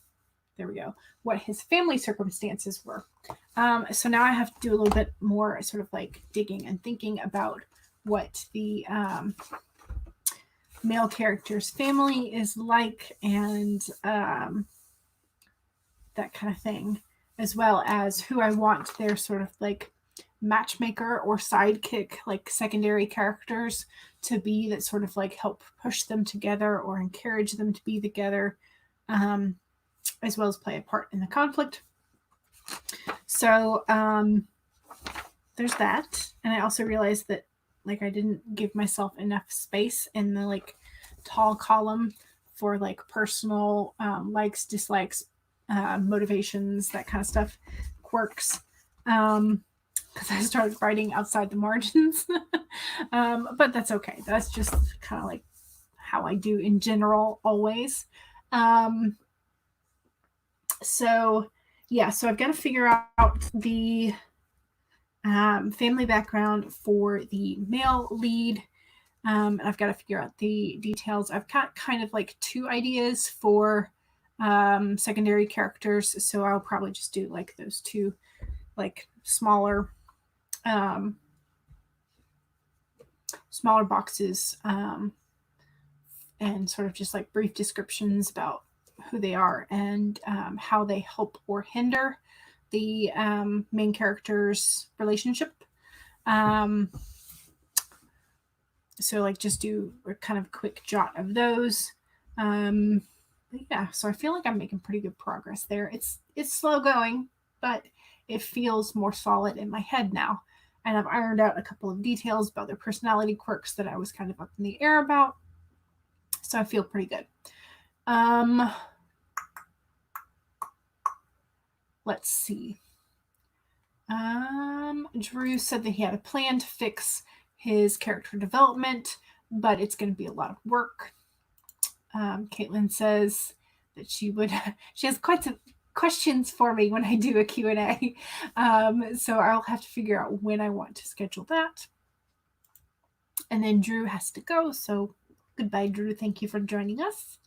family circumstances were. So now I have to do a little bit more sort of like digging and thinking about what the male character's family is like and that kind of thing, as well as who I want their sort of like matchmaker or sidekick, like secondary characters to be that sort of like help push them together or encourage them to be together, as well as play a part in the conflict. So there's that. And I also realized that like I didn't give myself enough space in the like tall column for like personal likes, dislikes, motivations, that kind of stuff, quirks, because I started writing outside the margins. But that's okay. That's just kind of like how I do in general always. So I've got to figure out the family background for the male lead. And I've got to figure out the details. I've got kind of like 2 ideas for secondary characters, so I'll probably just do like those 2 like smaller boxes, and sort of just like brief descriptions about who they are and how they help or hinder the main character's relationship. So like just do a kind of quick jot of those. So I feel like I'm making pretty good progress there. It's slow going, but it feels more solid in my head now. And I've ironed out a couple of details about their personality quirks that I was kind of up in the air about. So I feel pretty good. Let's see. Drew said that he had a plan to fix his character development, but it's going to be a lot of work. Caitlin says that she has quite some questions for me when I do a Q&A. So I'll have to figure out when I want to schedule that. And then Drew has to go. So goodbye, Drew. Thank you for joining us.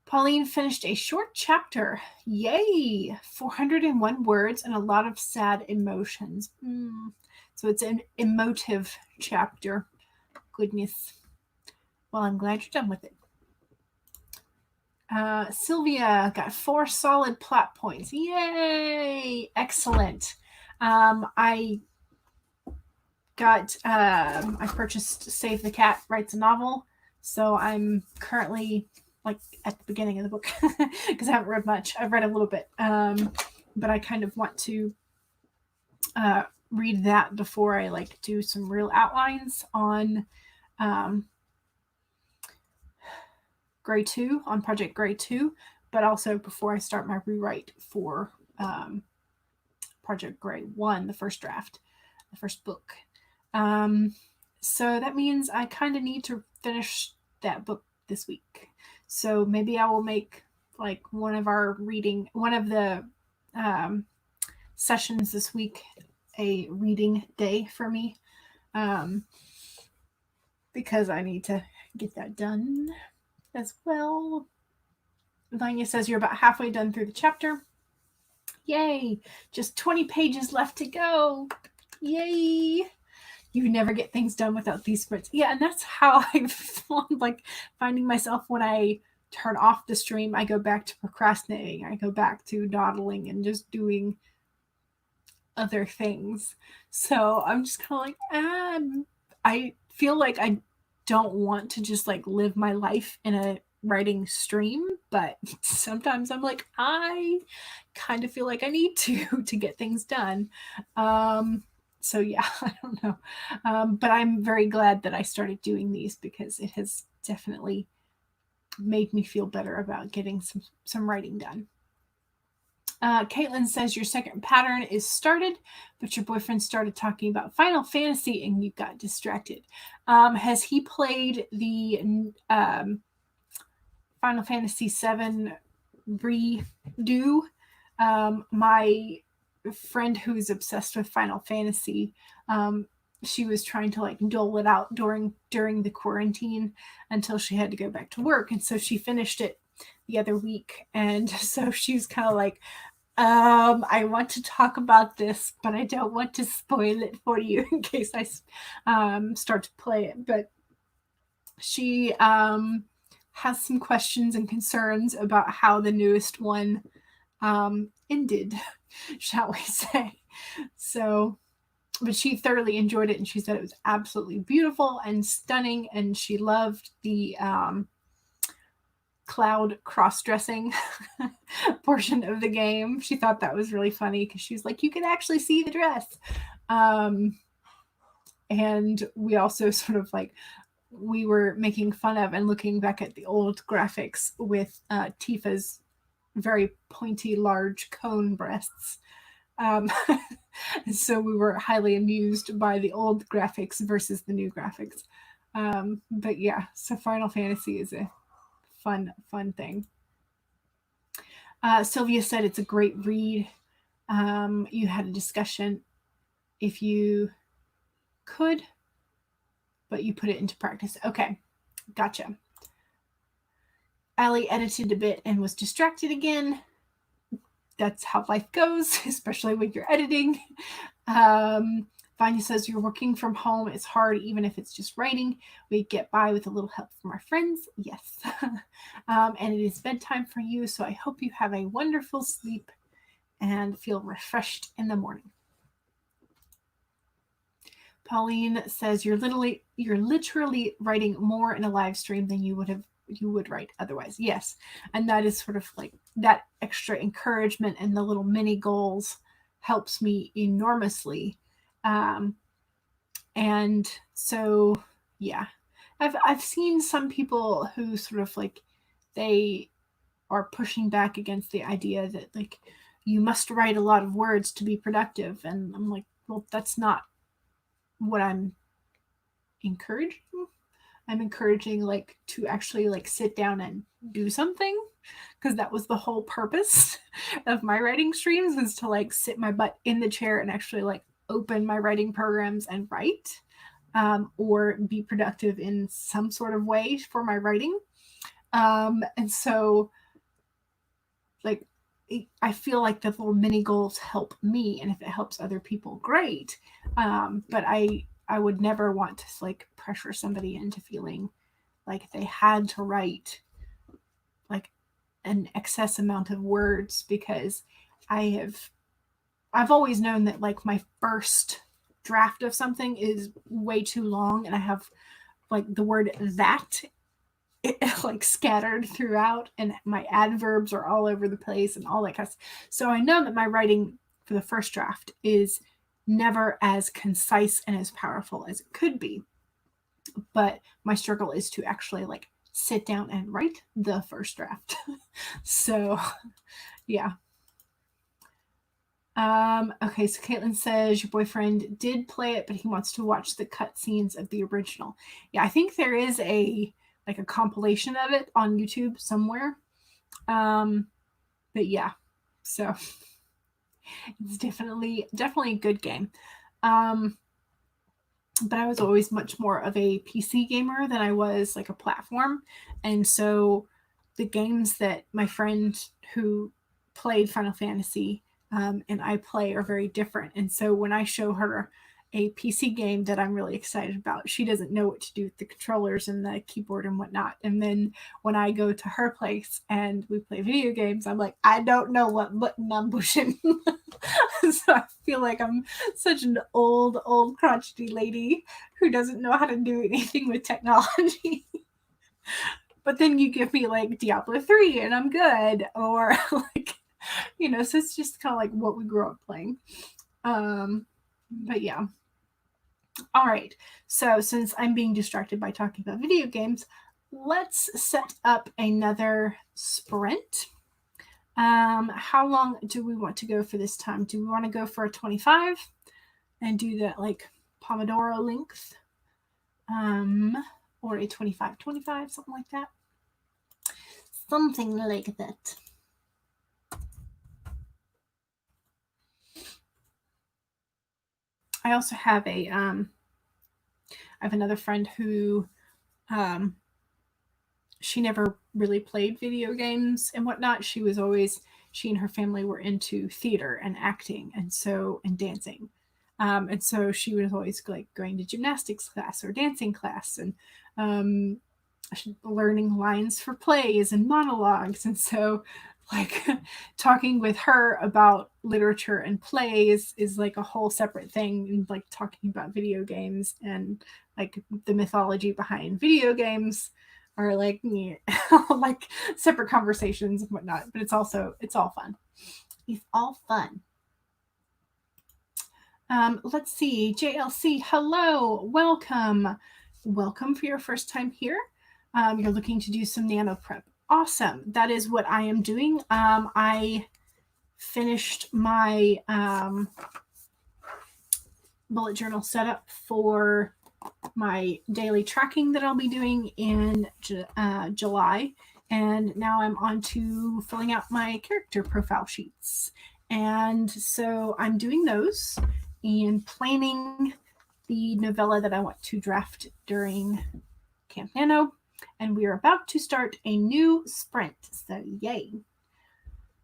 Pauline finished a short chapter. Yay! 401 words and a lot of sad emotions. So it's an emotive chapter. Goodness. Well, I'm glad you're done with it. Sylvia got 4 solid plot points. Yay! Excellent. I purchased Save the Cat Writes a Novel. So I'm currently like at the beginning of the book because I haven't read much. I've read a little bit. But I kind of want to read that before I like do some real outlines on Gray 2, on Project Gray 2, but also before I start my rewrite for Project Gray 1, the first draft, the first book. So that means I kind of need to finish that book this week. So maybe I will make like one of the sessions this week a reading day for me, because I need to get that done as well. Vanya says you're about halfway done through the chapter. Yay! Just 20 pages left to go. Yay! You never get things done without these sprints. Yeah, and that's how I feel like finding myself when I turn off the stream. I go back to procrastinating. I go back to dawdling and just doing other things. So I'm just kind of like, I feel like I don't want to just like live my life in a writing stream, but sometimes I'm like, I kind of feel like I need to get things done. So yeah, I don't know. But I'm very glad that I started doing these because it has definitely made me feel better about getting some writing done. Caitlin says your second pattern is started, but your boyfriend started talking about Final Fantasy and you got distracted. Has he played the Final Fantasy VII redo? My friend who is obsessed with Final Fantasy, she was trying to like dole it out during the quarantine until she had to go back to work, and so she finished it the other week, and so she's kind of like, I want to talk about this, but I don't want to spoil it for you in case I start to play it. But she has some questions and concerns about how the newest one ended, shall we say. So, but she thoroughly enjoyed it, and she said it was absolutely beautiful and stunning, and she loved the cloud cross-dressing portion of the game. She thought that was really funny because she's like, you can actually see the dress. And we also sort of like, we were making fun of and looking back at the old graphics with Tifa's very pointy, large cone breasts. So we were highly amused by the old graphics versus the new graphics. But yeah, so Final Fantasy is a fun thing. Sylvia said it's a great read. You had a discussion if you could, but you put it into practice. Okay, gotcha. Allie edited a bit and was distracted again. That's how life goes, especially when you're editing. Vanya says, you're working from home. It's hard, even if it's just writing. We get by with a little help from our friends. Yes. And it is bedtime for you, so I hope you have a wonderful sleep and feel refreshed in the morning. Pauline says, you're literally writing more in a live stream than you would write otherwise. Yes. And that is sort of like that extra encouragement and the little mini goals helps me enormously. And so, yeah, I've seen some people who sort of like, they are pushing back against the idea that like, you must write a lot of words to be productive. And I'm like, well, that's not what I'm encouraging. I'm encouraging like to actually like sit down and do something, because that was the whole purpose of my writing streams, was to like sit my butt in the chair and actually like open my writing programs and write, or be productive in some sort of way for my writing. And so like, I feel like the little mini goals help me, and if it helps other people, great. But I would never want to like pressure somebody into feeling like they had to write like an excess amount of words, because I've always known that like my first draft of something is way too long, and I have like the word that like scattered throughout, and my adverbs are all over the place and all that kind of stuff. So I know that my writing for the first draft is never as concise and as powerful as it could be. But my struggle is to actually like sit down and write the first draft. So yeah. Okay, so Caitlin says your boyfriend did play it, but he wants to watch the cutscenes of the original. Yeah, I think there is a compilation of it on YouTube somewhere. But yeah, so it's definitely a good game. But I was always much more of a PC gamer than I was like a platform. And so the games that my friend who played Final Fantasy and I play are very different. And so when I show her a PC game that I'm really excited about, she doesn't know what to do with the controllers and the keyboard and whatnot. And then when I go to her place and we play video games, I'm like, I don't know what button I'm pushing. So I feel like I'm such an old crotchety lady who doesn't know how to do anything with technology. but then you give me like Diablo 3 and I'm good. Or like, you know, so it's just kind of like what we grew up playing. But yeah. All right. So since I'm being distracted by talking about video games, let's set up another sprint. How long do we want to go for this time? Do we want to go for a 25 and do that like Pomodoro length? Or a 25, something like that. Something like that. I also have I have another friend who she never really played video games and whatnot. She and her family were into theater and acting and dancing. And so she was always like going to gymnastics class or dancing class and learning lines for plays and monologues. And so like talking with her about literature and plays is like a whole separate thing, and like talking about video games and like the mythology behind video games are like like separate conversations and whatnot. But it's all fun. It's all fun. Let's see. JLC, hello, welcome for your first time here. You're looking to do some nano prep. Awesome. That is what I am doing. I finished my bullet journal setup for my daily tracking that I'll be doing in July. And now I'm on to filling out my character profile sheets. And so I'm doing those and planning the novella that I want to draft during Camp Nano. And we are about to start a new sprint. So yay.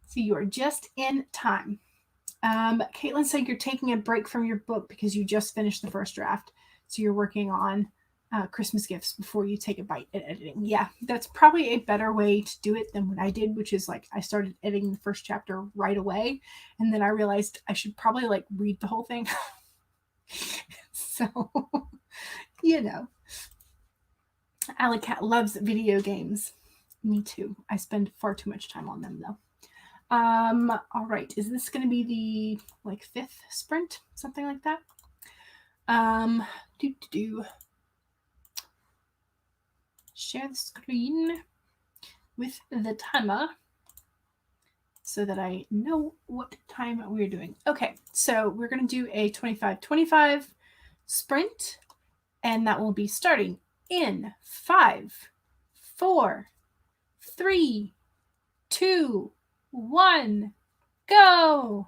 So you are just in time. Caitlin said you're taking a break from your book because you just finished the first draft. So you're working on Christmas gifts before you take a bite at editing. Yeah, that's probably a better way to do it than what I did, which is like I started editing the first chapter right away. And then I realized I should probably like read the whole thing. So, you know. Alley Cat loves video games. Me too. I spend far too much time on them though. All right. Is this going to be the like 5th sprint? Something like that? Share the screen with the timer so that I know what time we're doing. Okay, so we're going to do a 25-25 sprint, and that will be starting in 5, 4, 3, 2, 1, go!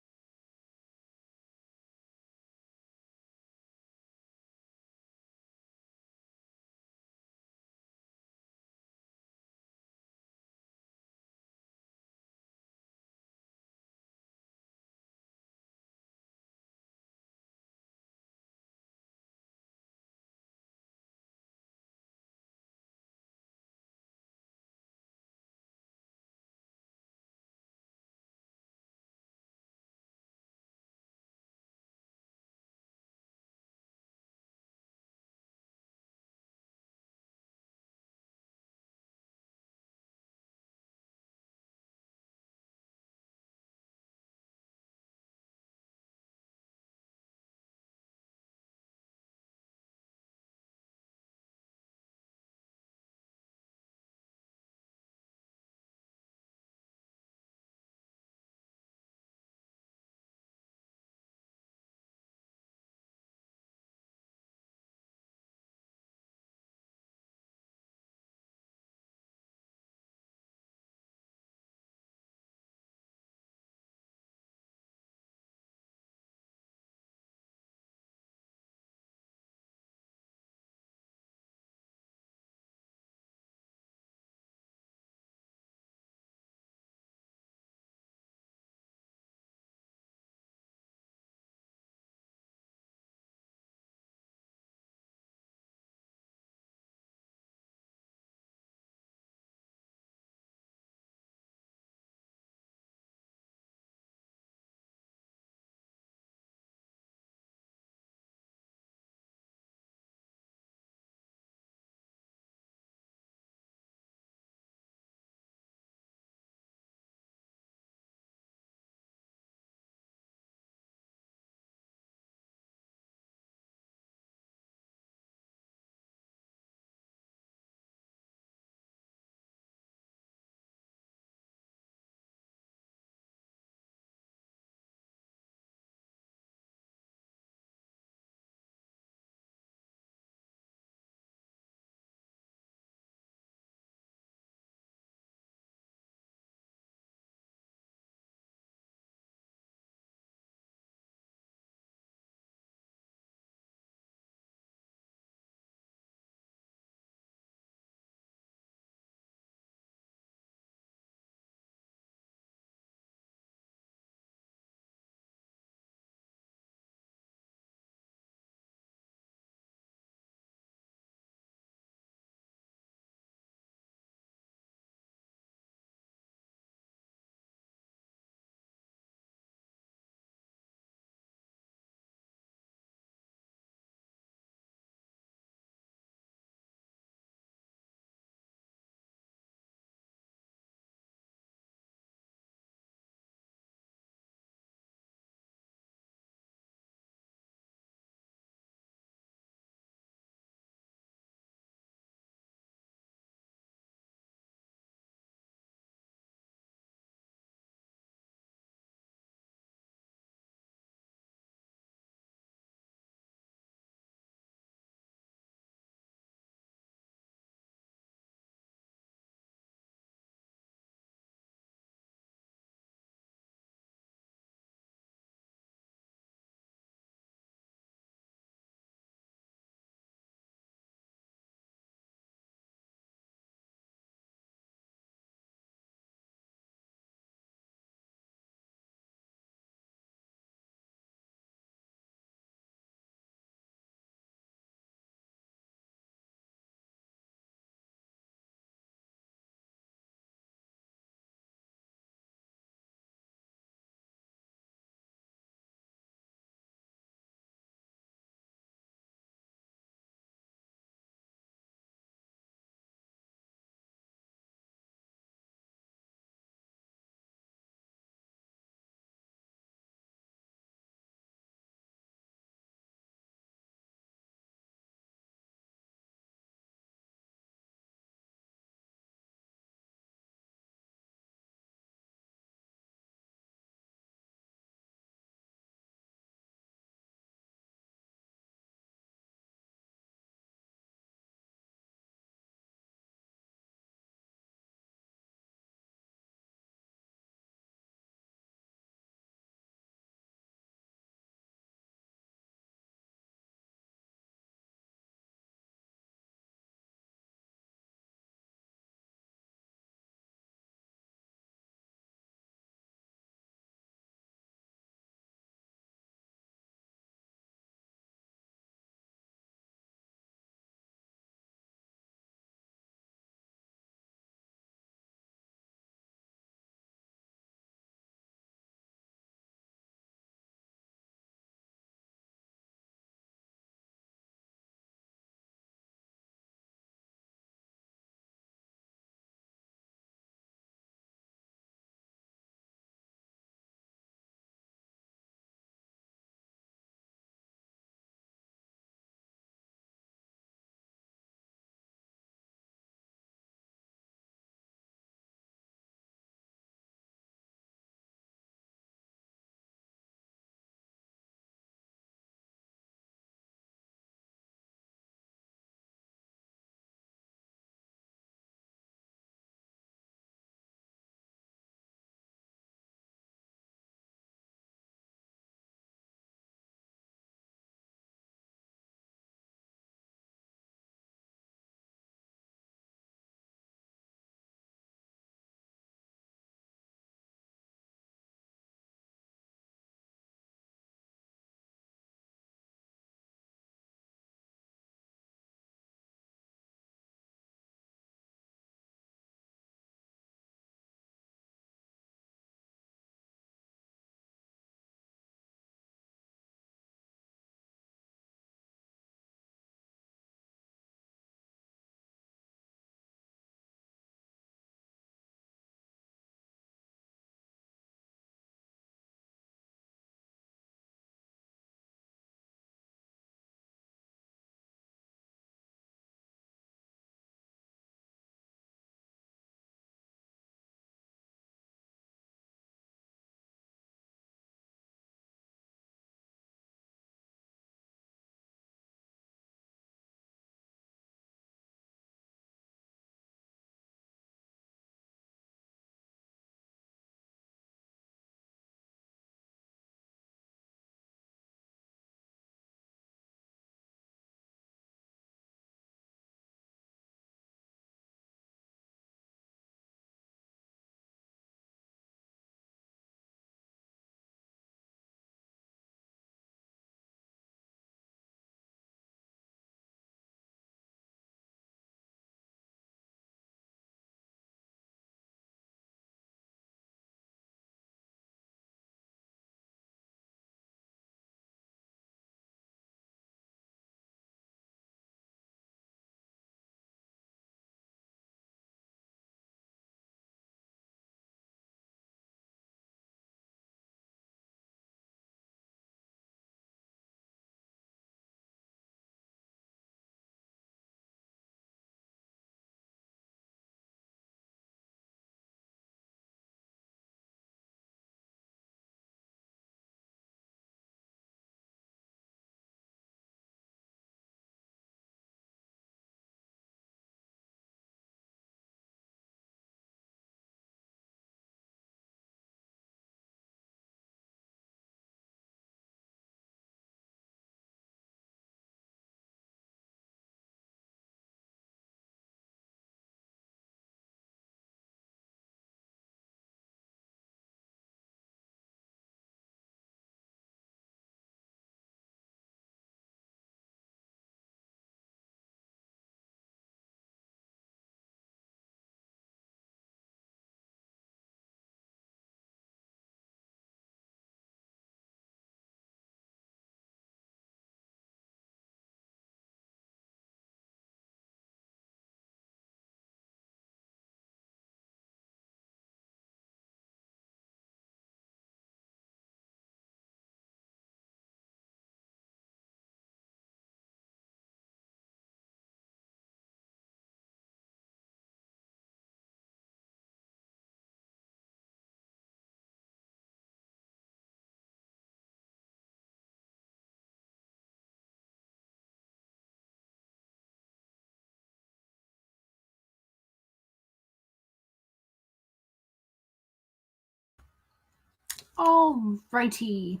Alrighty.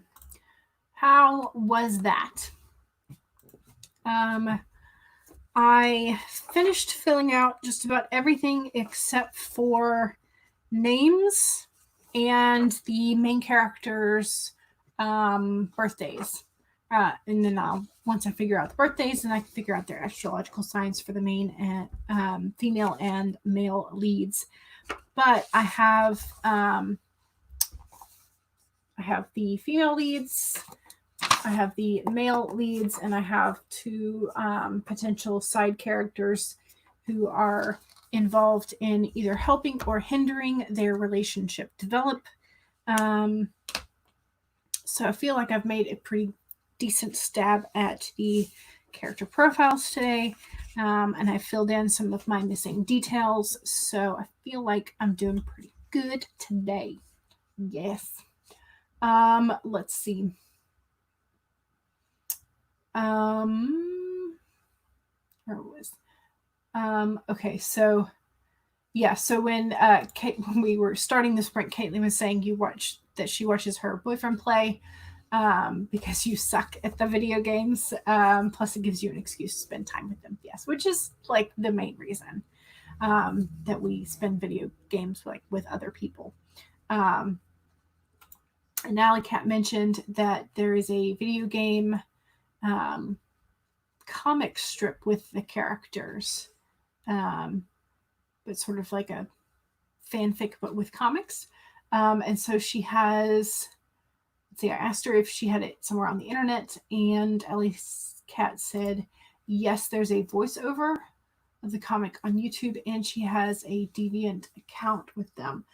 How was that? I finished filling out just about everything except for names and the main characters' birthdays. And then once I figure out the birthdays, then I can figure out their astrological signs for the main and female and male leads. But I have the female leads, I have the male leads, and I have two potential side characters who are involved in either helping or hindering their relationship develop. So I feel like I've made a pretty decent stab at the character profiles today, and I filled in some of my missing details, so I feel like I'm doing pretty good today. Yes. Let's see. Where was okay, so yeah, so when when we were starting the sprint, Caitlin was saying she watches her boyfriend play because you suck at the video games. Plus it gives you an excuse to spend time with them. Yes, which is like the main reason that we spend video games like with other people. And Alley Cat mentioned that there is a video game comic strip with the characters, but sort of like a fanfic but with comics. And so she has, let's see, I asked her if she had it somewhere on the internet, and Alley Cat said yes, there's a voiceover of the comic on YouTube, and she has a Deviant account with them.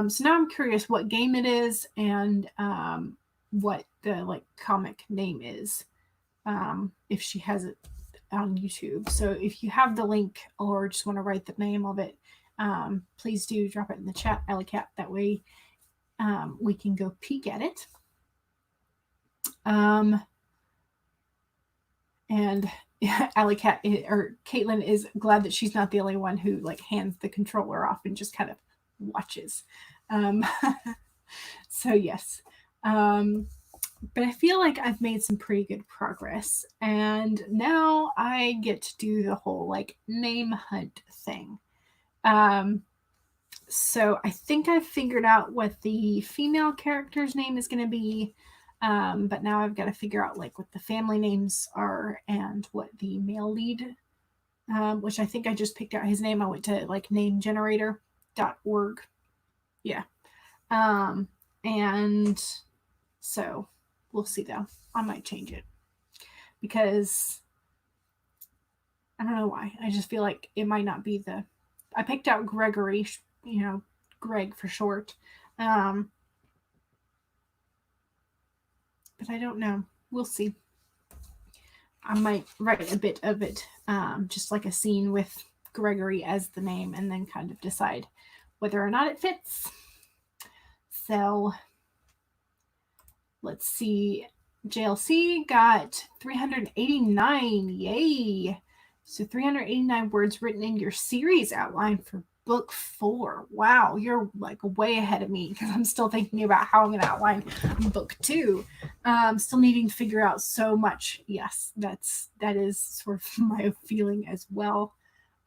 So now I'm curious what game it is and what the comic name is, if she has it on YouTube. So if you have the link or just want to write the name of it, please do drop it in the chat, Alley Cat. That way we can go peek at it. And Alley Cat or Caitlin is glad that she's not the only one who hands the controller off and just kind of watches. So yes. But I feel like I've made some pretty good progress, and now I get to do the whole name hunt thing. So I think I've figured out what the female character's name is going to be, but now I've got to figure out what the family names are and what the male lead, which I think I just picked out his name. I went to namegenerator.org. Yeah. And so we'll see though. I might change it because I don't know why. I just feel like it might not be I picked out Gregory, Greg for short. But I don't know. We'll see. I might write a bit of it, just like a scene with Gregory as the name, and then kind of decide whether or not it fits. So let's see. JLC got 389. Yay. So 389 words written in your series outline for book 4. Wow, you're way ahead of me because I'm still thinking about how I'm going to outline book 2. Still needing to figure out so much. Yes, that is sort of my feeling as well.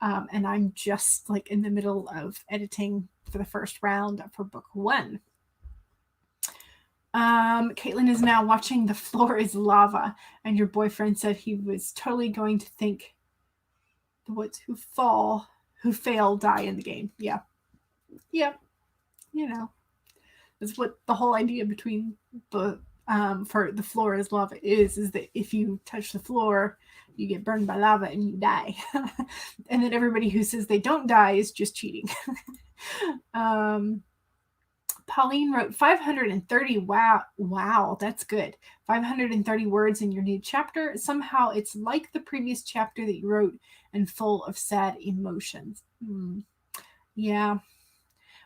And I'm just in the middle of editing for the first round for book 1. Caitlin is now watching The Floor is Lava, and your boyfriend said he was totally going to think the ones who fail die in the game. Yeah. Yep. That's what the whole idea between the for The Floor is Lava is that if you touch the floor, you get burned by lava and you die. And then everybody who says they don't die is just cheating. Pauline wrote 530. Wow, that's good. 530 words in your new chapter. Somehow it's like the previous chapter that you wrote and full of sad emotions. Yeah.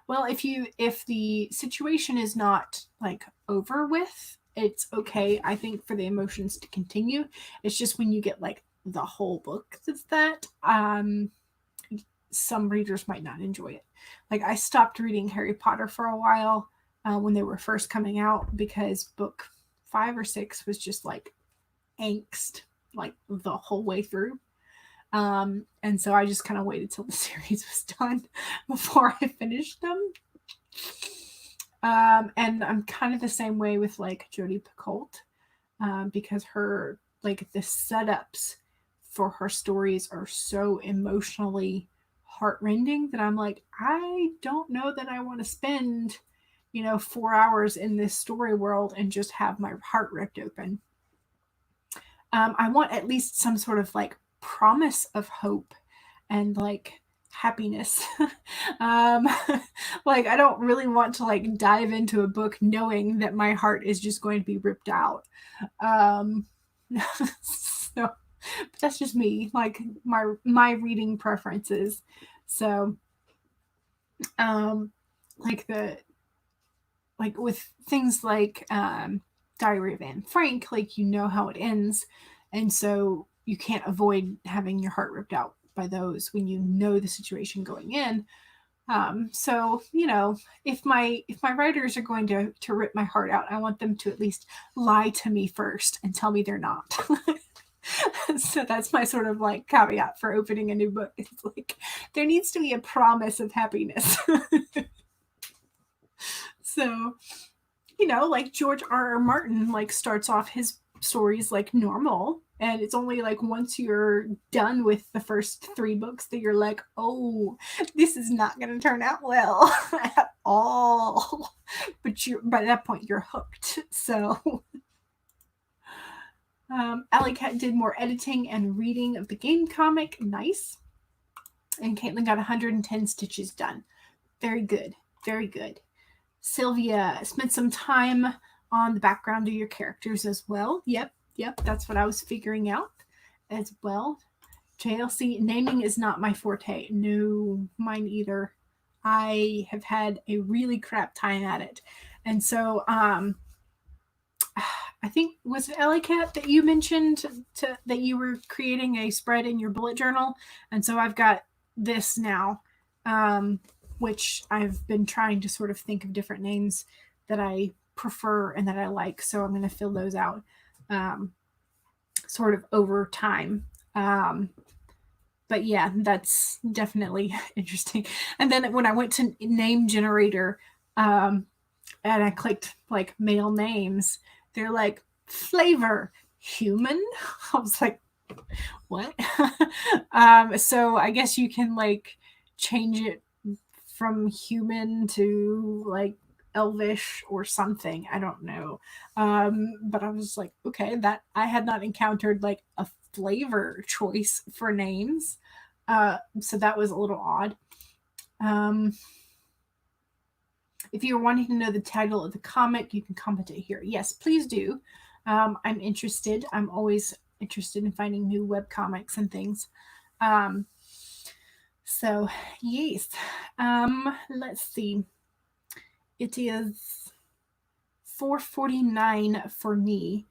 Well, if the situation is not over with, it's okay, I think, for the emotions to continue. It's just when you get the whole book that's that, some readers might not enjoy it. I stopped reading Harry Potter for a while when they were first coming out, because book 5 or 6 was just like angst like the whole way through. And so I just kind of waited till the series was done before I finished them. And I'm kind of the same way with like Jodi Picoult, because her like the setups for her stories are so emotionally heartrending that I'm like, I don't know that I want to spend 4 hours in this story world and just have my heart ripped open. I want at least some sort of like promise of hope and like happiness. Like I don't really want to like dive into a book knowing that my heart is just going to be ripped out. So but that's just me, like my reading preferences. So like with things like Diary of Anne Frank, like how it ends, and so you can't avoid having your heart ripped out by those when you know the situation going in. So if my writers are going to rip my heart out, I want them to at least lie to me first and tell me they're not. So that's my sort of like caveat for opening a new book. It's like there needs to be a promise of happiness. So like George R.R. Martin like starts off his stories like normal, and it's only like once you're done with the first 3 books that you're like, oh, this is not going to turn out well at all. But by that point you're hooked. So Alley Cat did more editing and reading of the game comic. Nice. And Caitlin got 110 stitches done. Very good. Very good. Sylvia spent some time on the background of your characters as well. Yep, that's what I was figuring out as well. JLC, naming is not my forte. No, mine either. I have had a really crap time at it. And so I think, was it Alley Cat that you mentioned that you were creating a spread in your bullet journal? And so I've got this now. Which I've been trying to sort of think of different names that I prefer and that I like. So I'm going to fill those out sort of over time. But yeah, that's definitely interesting. And then when I went to name generator and I clicked like male names, they're like flavor human. I was like, what? So I guess you can like change it from human to like elvish or something. I don't know. But I was like, okay, that I had not encountered like a flavor choice for names. So that was a little odd. If you're wanting to know the title of the comic, you can comment it here. Yes, please do. I'm interested. I'm always interested in finding new webcomics and things. So, yes. Let's see. It is 4:49 for me.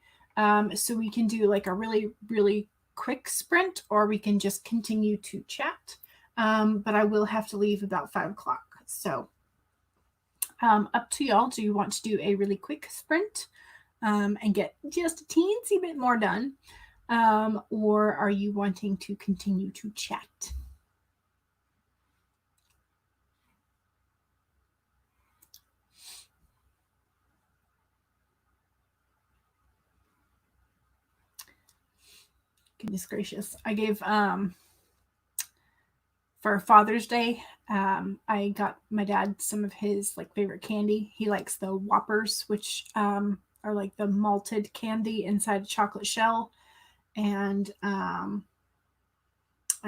So we can do like a really, really quick sprint, or we can just continue to chat. But I will have to leave about 5 o'clock. So, up to y'all. Do you want to do a really quick sprint and get just a teensy bit more done? Or are you wanting to continue to chat? Goodness gracious. I gave for Father's Day, I got my dad some of his like favorite candy. He likes the Whoppers, which are like the malted candy inside a chocolate shell. And I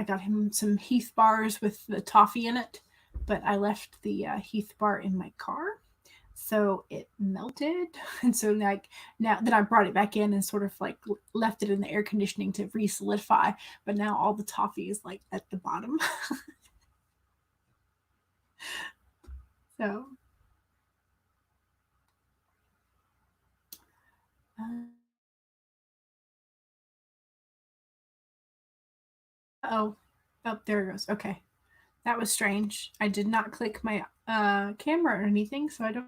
got him some Heath bars with the toffee in it, but I left the Heath bar in my car. So it melted. And so like now that I brought it back in and sort of like left it in the air conditioning to re-solidify, but now all the toffee is like at the bottom. So oh, there it goes. Okay. That was strange. I did not click my camera or anything, so I don't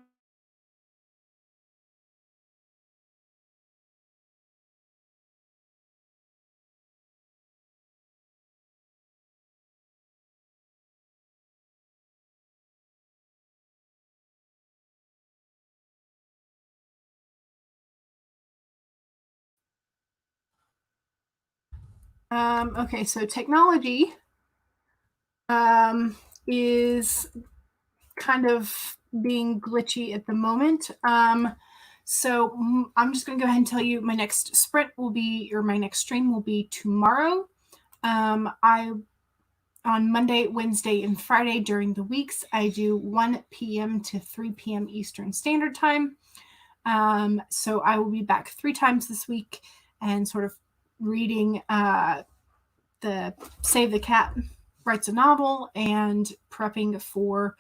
Okay, so technology is kind of being glitchy at the moment. So I'm just going to go ahead and tell you my next sprint will be, or my next stream will be tomorrow. On Monday, Wednesday, and Friday during the weeks, I do 1 p.m. to 3 p.m. Eastern Standard Time. So I will be back 3 times this week and sort of reading the Save the Cat Writes a Novel and prepping for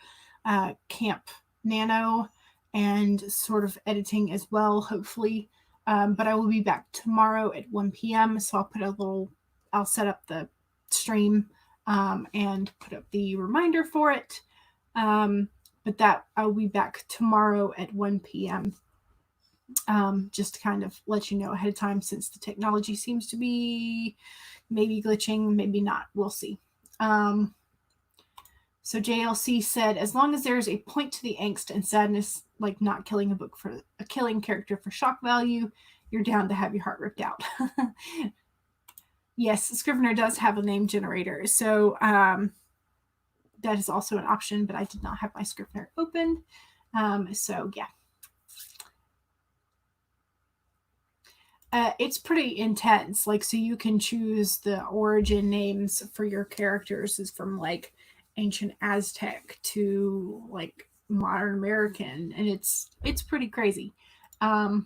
Camp Nano and sort of editing as well, hopefully. But I will be back tomorrow at 1 p.m. So I'll set up the stream and put up the reminder for it. But that I'll be back tomorrow at 1 p.m. Just to kind of let you know ahead of time, since the technology seems to be maybe glitching, maybe not. We'll see. So JLC said, as long as there's a point to the angst and sadness, like not killing a killing character for shock value, you're down to have your heart ripped out. Yes, Scrivener does have a name generator. So that is also an option, but I did not have my Scrivener open. So yeah. It's pretty intense. Like, so you can choose the origin names for your characters is from like ancient Aztec to like modern American, and it's pretty crazy. So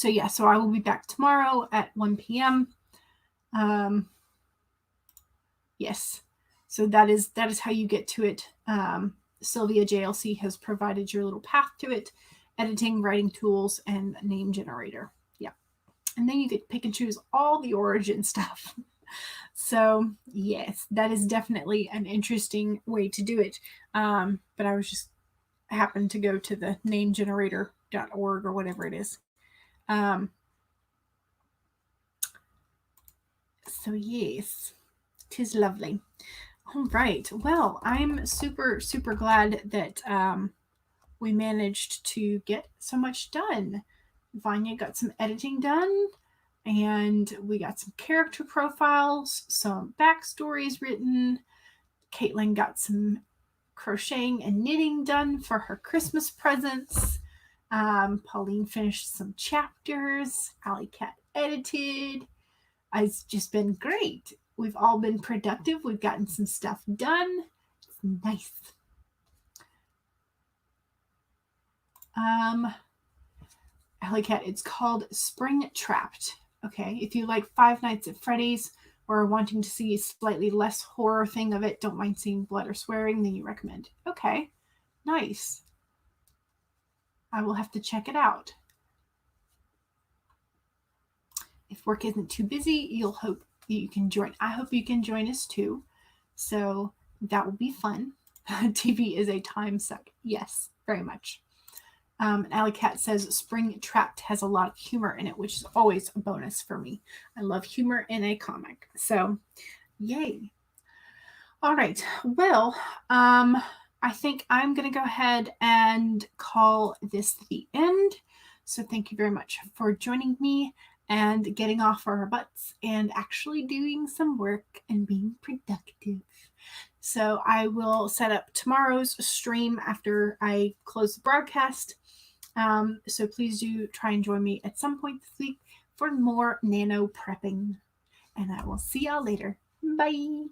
yeah, so I will be back tomorrow at 1 p.m. Yes, so that is how you get to it. Sylvia JLC has provided your little path to it: editing, writing tools, and name generator. Yeah, and then you get to pick and choose all the origin stuff. So yes, that is definitely an interesting way to do it. But I happened to go to the namegenerator.org or whatever it is. So yes, 'tis lovely. All right. Well, I'm super, super glad that we managed to get so much done. Vanya got some editing done, and we got some character profiles, some backstories written. Caitlin got some crocheting and knitting done for her Christmas presents. Pauline finished some chapters. Alley Cat edited. It's just been great. We've all been productive. We've gotten some stuff done. It's nice. Alley Cat, it's called Spring Trapped. Okay, if you like Five Nights at Freddy's or wanting to see a slightly less horror thing of it, don't mind seeing blood or swearing, then you recommend. Okay, nice. I will have to check it out. If work isn't too busy, you'll hope you can join. I hope you can join us too. So that will be fun. TV is a time suck. Yes, very much. Alley Cat says Spring Trapped has a lot of humor in it, which is always a bonus for me. I love humor in a comic. So yay. All right. Well, I think I'm going to go ahead and call this the end. So thank you very much for joining me and getting off our butts and actually doing some work and being productive. So I will set up tomorrow's stream after I close the broadcast. So please do try and join me at some point this week for more nano prepping. And I will see y'all later. Bye.